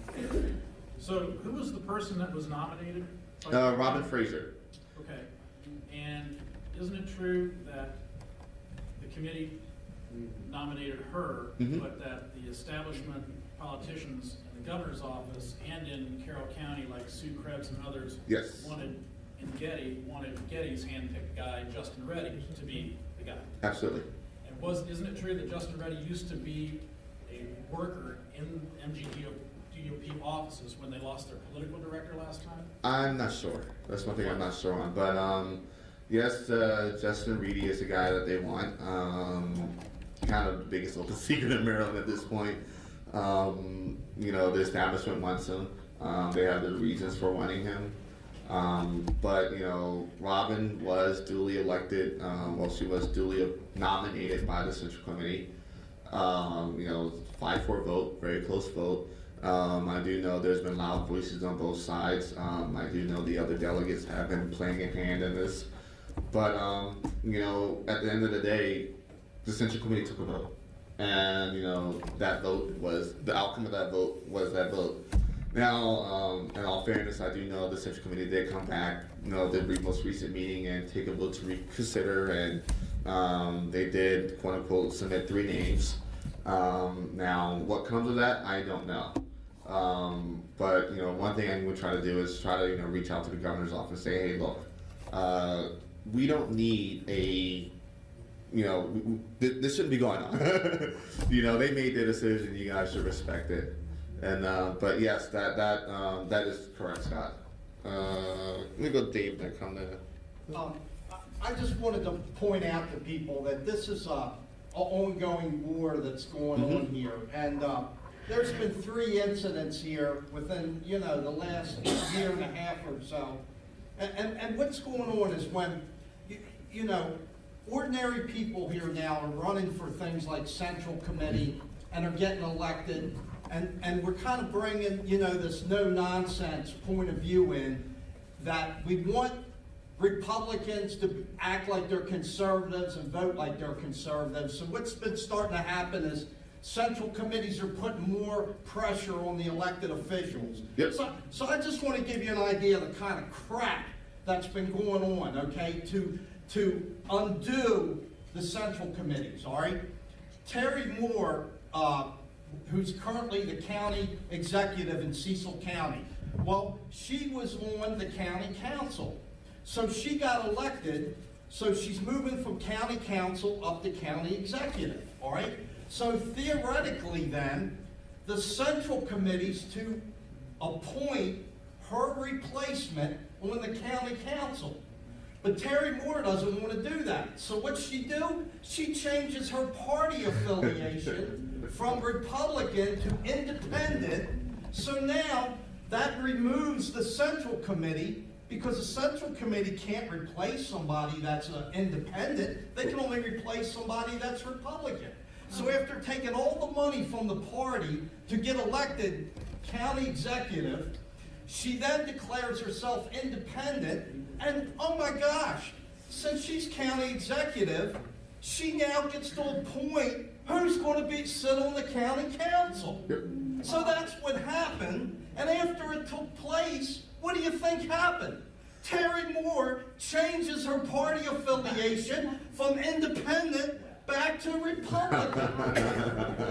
So who was the person that was nominated? Robin Fraser. Okay. And isn't it true that the committee nominated her, but that the establishment politicians in the governor's office and in Carroll County, like Sue Krebs and others, wanted Getty's handpicked guy, Justin Reddy, to be the guy? Absolutely. And isn't it true that Justin Reddy used to be a worker in MGDOP offices when they lost their political director last time? I'm not sure. That's one thing I'm not sure on. But yes, Justin Reedy is the guy that they want. Kind of the biggest open secret in Maryland at this point. The establishment wants him. They have their reasons for wanting him. But Robin was duly elected. She was duly nominated by the Central Committee. 5-4 vote, very close vote. I do know there's been loud voices on both sides. I do know the other delegates have been playing a hand in this. But, at the end of the day, the Central Committee took a vote. And, that vote was, the outcome of that vote was that vote. Now, in all fairness, I do know the Central Committee did come back, the most recent meeting and take a vote to reconsider, and they did, quote unquote, submit 3 names. Now, what comes of that, I don't know. But, one thing I'm going to try to do is try to, reach out to the governor's office and say, hey, look, we don't need a, this shouldn't be going on. They made their decision, you guys should respect it. And, but yes, that is correct, Scott. Let me go to Dave then come to. I just wanted to point out to people that this is a ongoing war that's going on here. And there's been 3 incidents here within, you know, the last year and a half or so. And what's going on is when, you know, ordinary people here now are running for things like Central Committee and are getting elected, and we're kind of bringing, you know, this no-nonsense point of view in that we want Republicans to act like they're conservatives and vote like they're conservatives. So what's been starting to happen is Central Committees are putting more pressure on the elected officials. Yep. So I just want to give you an idea of the kind of crap that's been going on, okay, to undo the Central Committees, all right? Terry Moore, who's currently the county executive in Cecil County, well, she was on the county council. So she got elected, so she's moving from county council up to county executive, all right? So theoretically then, the Central Committee's to appoint her replacement on the county council. But Terry Moore doesn't want to do that. So what's she do? She changes her party affiliation from Republican to independent. So now that removes the Central Committee, because the Central Committee can't replace somebody that's independent. They can only replace somebody that's Republican. So after taking all the money from the party to get elected county executive, she then declares herself independent, and oh my gosh, since she's county executive, she now gets to appoint who's going to sit on the county council. So that's what happened, and after it took place, what do you think happened? Terry Moore changes her party affiliation from independent back to Republican.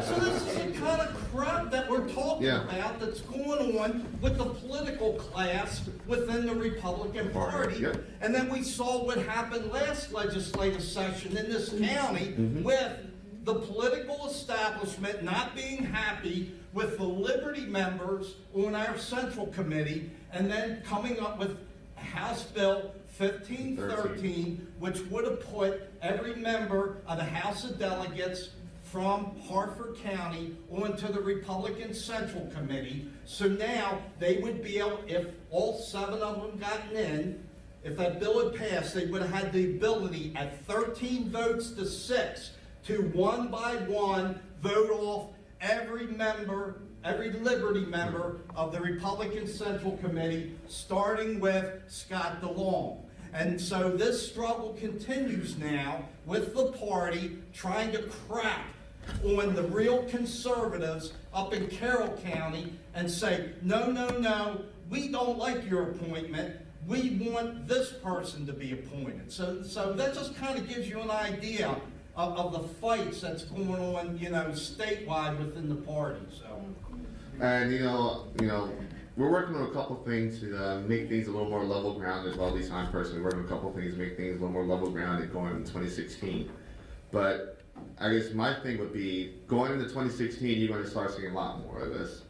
So this is the kind of crap that we're talking about that's going on with the political class within the Republican Party. And then we saw what happened last legislative session in this county with the political establishment not being happy with the Liberty members on our Central Committee, and then coming up with House Bill 1513, which would have put every member of the House of Delegates from Hartford County onto the Republican Central Committee. So now they would be able, if all 7 of them gotten in, if that bill had passed, they would have had the ability at 13 votes to 6 to one by one vote off every member, every Liberty member of the Republican Central Committee, starting with Scott DeLong. And so this struggle continues now with the party trying to crack on the real conservatives up in Carroll County and say, no, no, no, we don't like your appointment. We want this person to be appointed. So that just kind of gives you an idea of the fights that's going on, you know, statewide within the party. So. And you know, we're working on a couple things to make things a little more level grounded. Well, at least I'm personally working on a couple things to make things a little more level grounded going into 2016. But I guess my thing would be going into 2016, you're going to start seeing a lot more of this,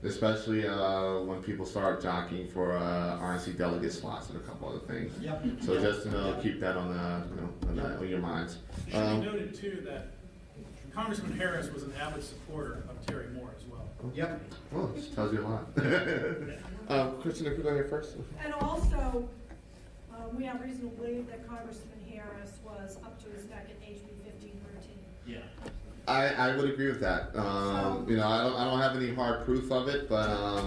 especially when people start jockeying for RNC delegate slots and a couple other things. So just keep that on on your minds. It should be noted too that Congressman Harris was an avid supporter of Terry Moore as well. Well, this tells you a lot. Kristen, if you're going here first. And also, we have reason to believe that Congressman Harris was up to his neck in HB 1513. I would agree with that. You know, I don't have any hard proof of it, but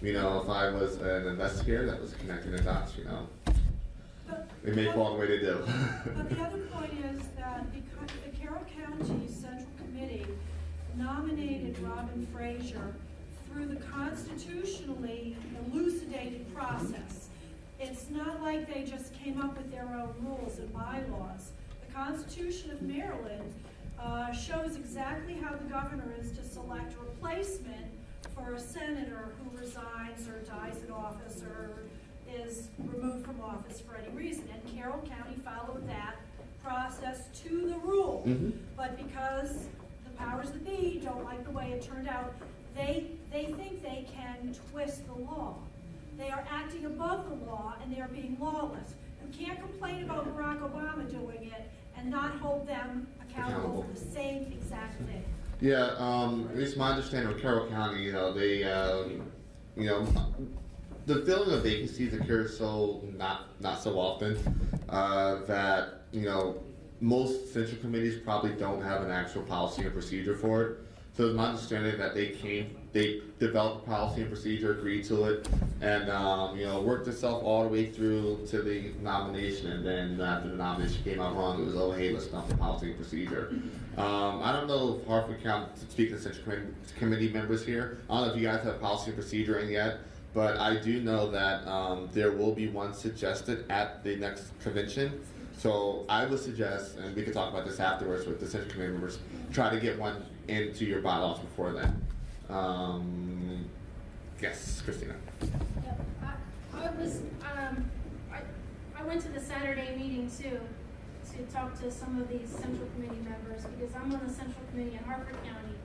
you know, if I was an investigator that was connecting the dots, you know, it may fall the way they do. But the other point is that because the Carroll County Central Committee nominated Robin Frazier through the constitutionally elucidated process. It's not like they just came up with their own rules and bylaws. The Constitution of Maryland shows exactly how the governor is to select a replacement for a senator who resigns or dies in office or is removed from office for any reason. And Carroll County followed that process to the rule. But because the powers that be don't like the way it turned out, they think they can twist the law. They are acting above the law and they are being lawless. You can't complain about Barack Obama doing it and not hold them accountable for the same exact thing. Yeah, at least my understanding of Carroll County, they, the filling of vacancies occurs not so often, that, most central committees probably don't have an actual policy and procedure for it. So it's my understanding that they developed a policy and procedure, agreed to it, and, worked itself all the way through to the nomination, and then after the nomination came out wrong, it was, oh, hey, let's dump the policy and procedure. I don't know if Hartford County, speaking of central committee members here, I don't know if you guys have policy and procedure in yet, but I do know that there will be one suggested at the next convention. So I would suggest, and we can talk about this afterwards with the central committee members, try to get one into your bylaws before then. Yes, Christina. I went to the Saturday meeting too, to talk to some of these central committee members, because I'm on the central committee in Hartford County,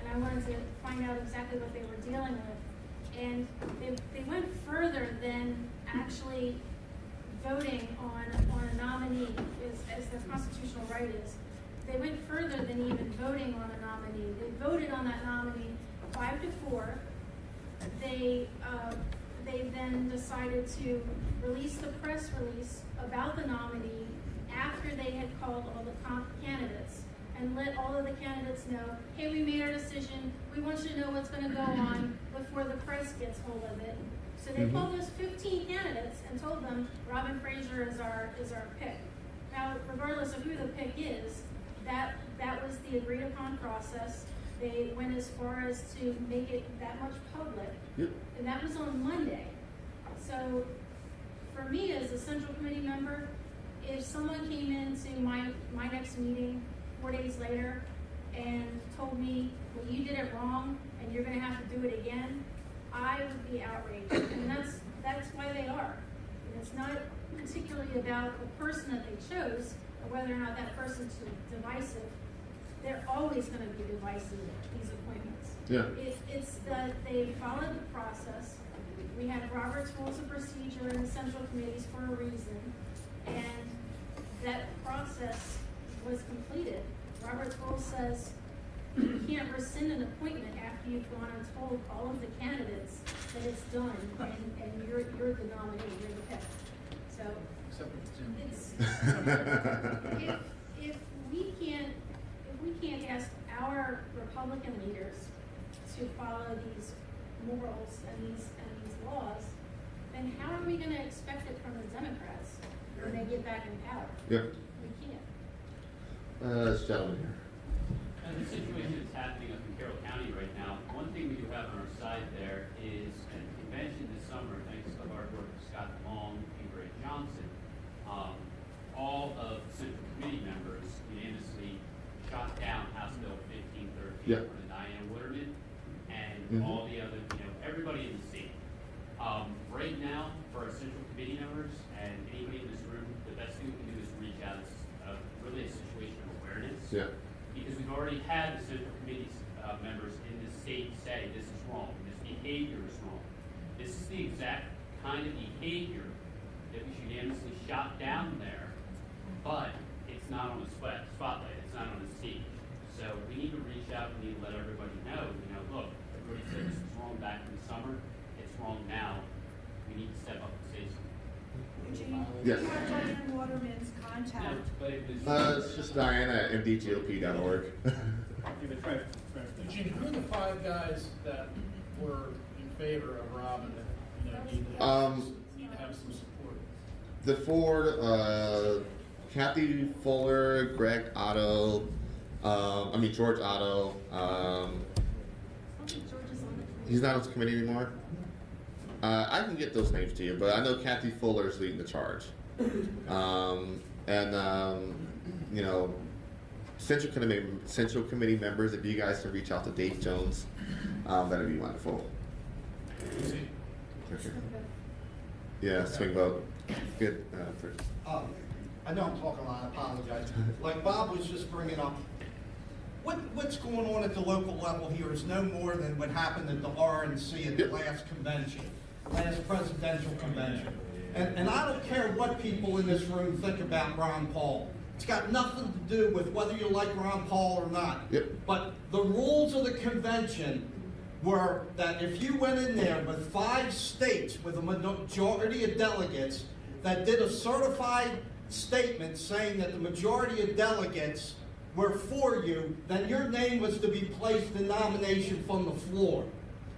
and I wanted to find out exactly what they were dealing with. And they went further than actually voting on a nominee, as their constitutional right is. They went further than even voting on a nominee. They voted on that nominee 5-4. They then decided to release the press release about the nominee after they had called all the candidates and let all of the candidates know, hey, we made our decision. We want you to know what's going to go on before the press gets hold of it. So they called those 15 candidates and told them Robin Fraser is our pick. Now, regardless of who the pick is, that was the agreed upon process. They went as far as to make it that much public, and that was on Monday. So, for me as a central committee member, if someone came into my next meeting 4 days later and told me, well, you did it wrong and you're going to have to do it again, I would be outraged, and that's why they are. And it's not particularly about the person that they chose or whether or not that person's divisive. They're always going to be divisive, these appointments. Yeah. It's that they followed the process. We have Robert's Rules of Procedure in the central committees for a reason, and that process was completed. Robert's Rule says you can't rescind an appointment after you've gone and told all of the candidates that it's done, and you're the nominee, you're the pick. So it's if we can't ask our Republican leaders to follow these morals and these laws, then how are we going to expect it from the Democrats when they get back in power? Yeah. We can't. This gentleman here. The situation that's happening up in Carroll County right now, one thing we do have on our side there is at the convention this summer, thanks to the hard work of Scott Long and Greg Johnson, all of the central committee members unanimously shot down House Bill 1513 for the Diane Waterman and all the other, everybody in the state. Right now, for our central committee members and anybody in this room, the best thing we can do is reach out. It's really a situation of awareness. Yeah. Because we've already had the central committee members in the state say this is wrong, this behavior is wrong. This is the exact kind of behavior that was unanimously shot down there, but it's not on a spotlight, it's not on a stage. So we need to reach out, we need to let everybody know, look, everybody said this was wrong back in the summer, it's wrong now. We need to step up and say something. Yes. You have Diane Waterman's contact. No, but it was, It's just Diana at mdgop.org. Eugene, who are the 5 guys that were in favor of Robin that need to have some support? The 4, Kathy Fuller, Greg Otto, George Otto. He's not on the committee anymore. I can get those names to you, but I know Kathy Fuller is leading the charge. Central committee members, if you guys can reach out to Dave Jones, that'd be wonderful. Okay. Yeah, swing vote. Good. I know I'm talking a lot, I apologize. Like Bob was just bringing up, what's going on at the local level here is no more than what happened at the RNC at the last convention, last presidential convention. And I don't care what people in this room think about Ron Paul. It's got nothing to do with whether you like Ron Paul or not. Yep. But the rules of the convention were that if you went in there with 5 states with a majority of delegates that did a certified statement saying that the majority of delegates were for you, then your name was to be placed in nomination from the floor.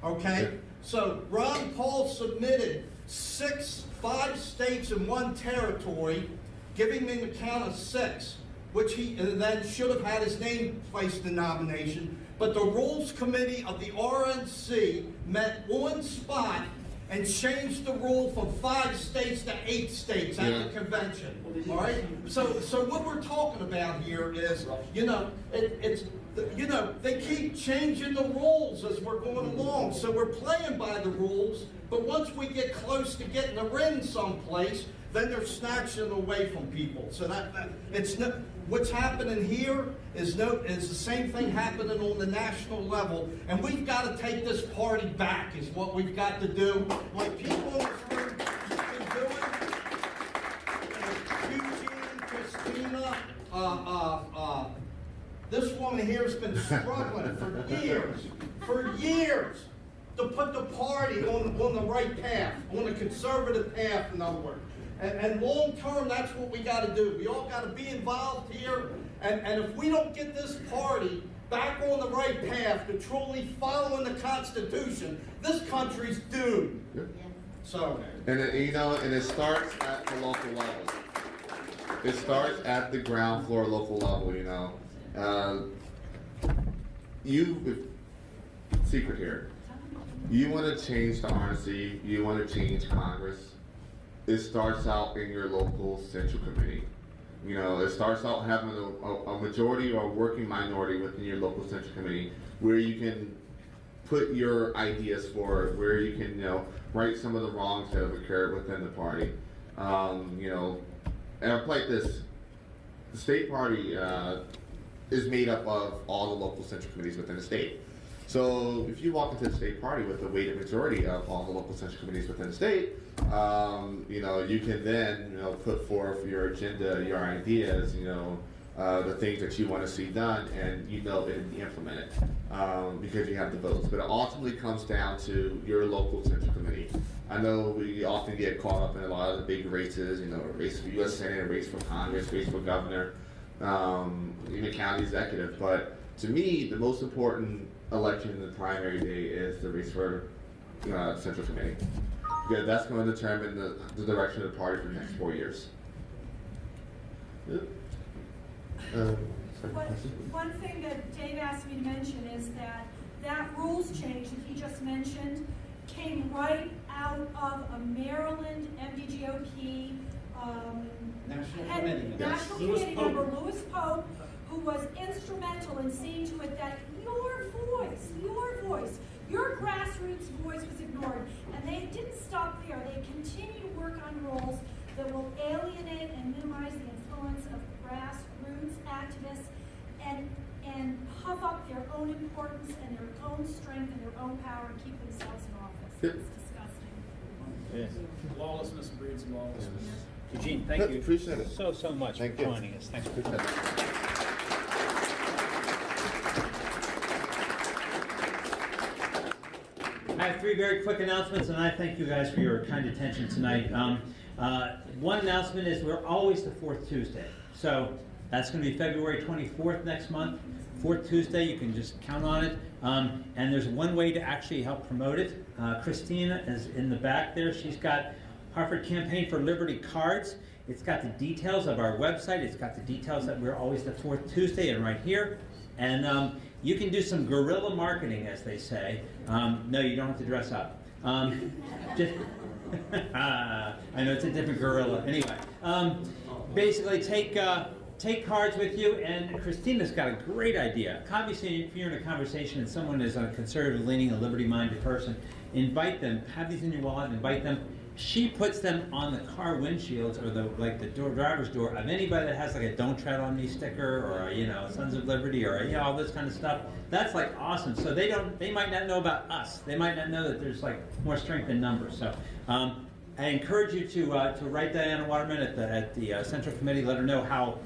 Okay? So Ron Paul submitted 5 states and 1 territory, giving me the count of 6, which he then should have had his name placed in nomination. But the Rules Committee of the RNC met on spot and changed the rule from 5 states to 8 states at the convention. All right. So what we're talking about here is, they keep changing the rules as we're going along. So we're playing by the rules, but once we get close to getting a ring someplace, then they're snatching it away from people. So it's not. What's happening here is the same thing happening on the national level, and we've got to take this party back. Is what we've got to do. Like people in this room have been doing. Eugene, Christina, this woman here has been struggling for years, to put the party on the right path, on the conservative path, in other words. And long term, that's what we got to do. We all got to be involved here. And if we don't get this party back on the right path to truly following the Constitution, this country's doomed. Yep. So. And it starts at the local level. It starts at the ground floor local level. Secret here. You want to change the RNC. You want to change Congress. It starts out in your local central committee. It starts out having a majority or a working minority within your local central committee where you can put your ideas forward, where you can, right some of the wrongs that have occurred within the party. And I'll play this. The state party is made up of all the local central committees within the state. So if you walk into the state party with a weighted majority of all the local central committees within the state, you can then, put forth your agenda, your ideas, the things that you want to see done, and it can be implemented because you have the votes. But it ultimately comes down to your local central committee. I know we often get caught up in a lot of the big races, a race for U.S. Senate, a race for Congress, race for governor, even county executive. But to me, the most important election in the primary day is the race for central committee. Because that's going to determine the direction of the party for the next 4 years. One thing that Dave asked me to mention is that rules change that he just mentioned came right out of a Maryland MDGOP National Committee member, Lewis Pope, who was instrumental in seeing to it that your grassroots voice was ignored. And they didn't stop there. They continued to work on rules that will alienate and minimize the influence of grassroots activists and puff up their own importance and their own strength and their own power and keep themselves in office. It's disgusting. Yes. Lawlessness breeds lawlessness. Eugene, thank you appreciate it. so much for joining us. Thanks for coming. I have 3 very quick announcements, and I thank you guys for your kind attention tonight. One announcement is we're always the 4th Tuesday. So that's going to be February 24th next month. 4th Tuesday, you can just count on it. And there's one way to actually help promote it. Christina is in the back there. She's got Hartford Campaign for Liberty cards. It's got the details of our website. It's got the details that we're always the 4th Tuesday and right here. And you can do some guerrilla marketing, as they say. No, you don't have to dress up. Just I know it's a different gorilla. Anyway, basically take cards with you, and Christina's got a great idea. Obviously, if you're in a conversation and someone is a conservative-leaning, a liberty-minded person, invite them, have these in your wallet, invite them. She puts them on the car windshields or the driver's door of anybody that has like a "Don't Tread on Me" sticker or a, Sons of Liberty or all this kind of stuff. That's like awesome. So they might not know about us. They might not know that there's like more strength in numbers. So I encourage you to write Diana Waterman at the Central Committee. Let her know how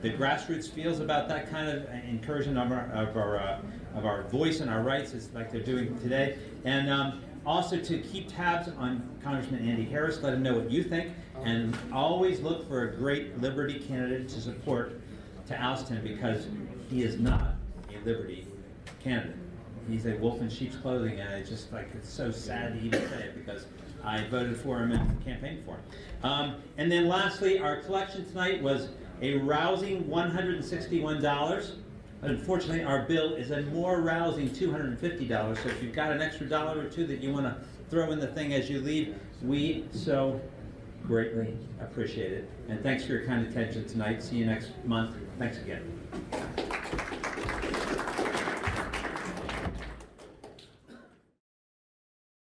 the grassroots feels about that kind of incursion of our voice and our rights, is like they're doing today. And also to keep tabs on Congressman Andy Harris, let him know what you think, and always look for a great Liberty candidate to support to oust him, because he is not a Liberty candidate. He's a wolf in sheep's clothing, and it's just like, it's so sad to even say it, because I voted for him and campaigned for him. And then lastly, our collection tonight was a rousing $161. Unfortunately, our bill is a more rousing $250. So if you've got an extra dollar or two that you want to throw in the thing as you leave, we so greatly appreciate it. And thanks for your kind attention tonight. See you next month. Thanks again.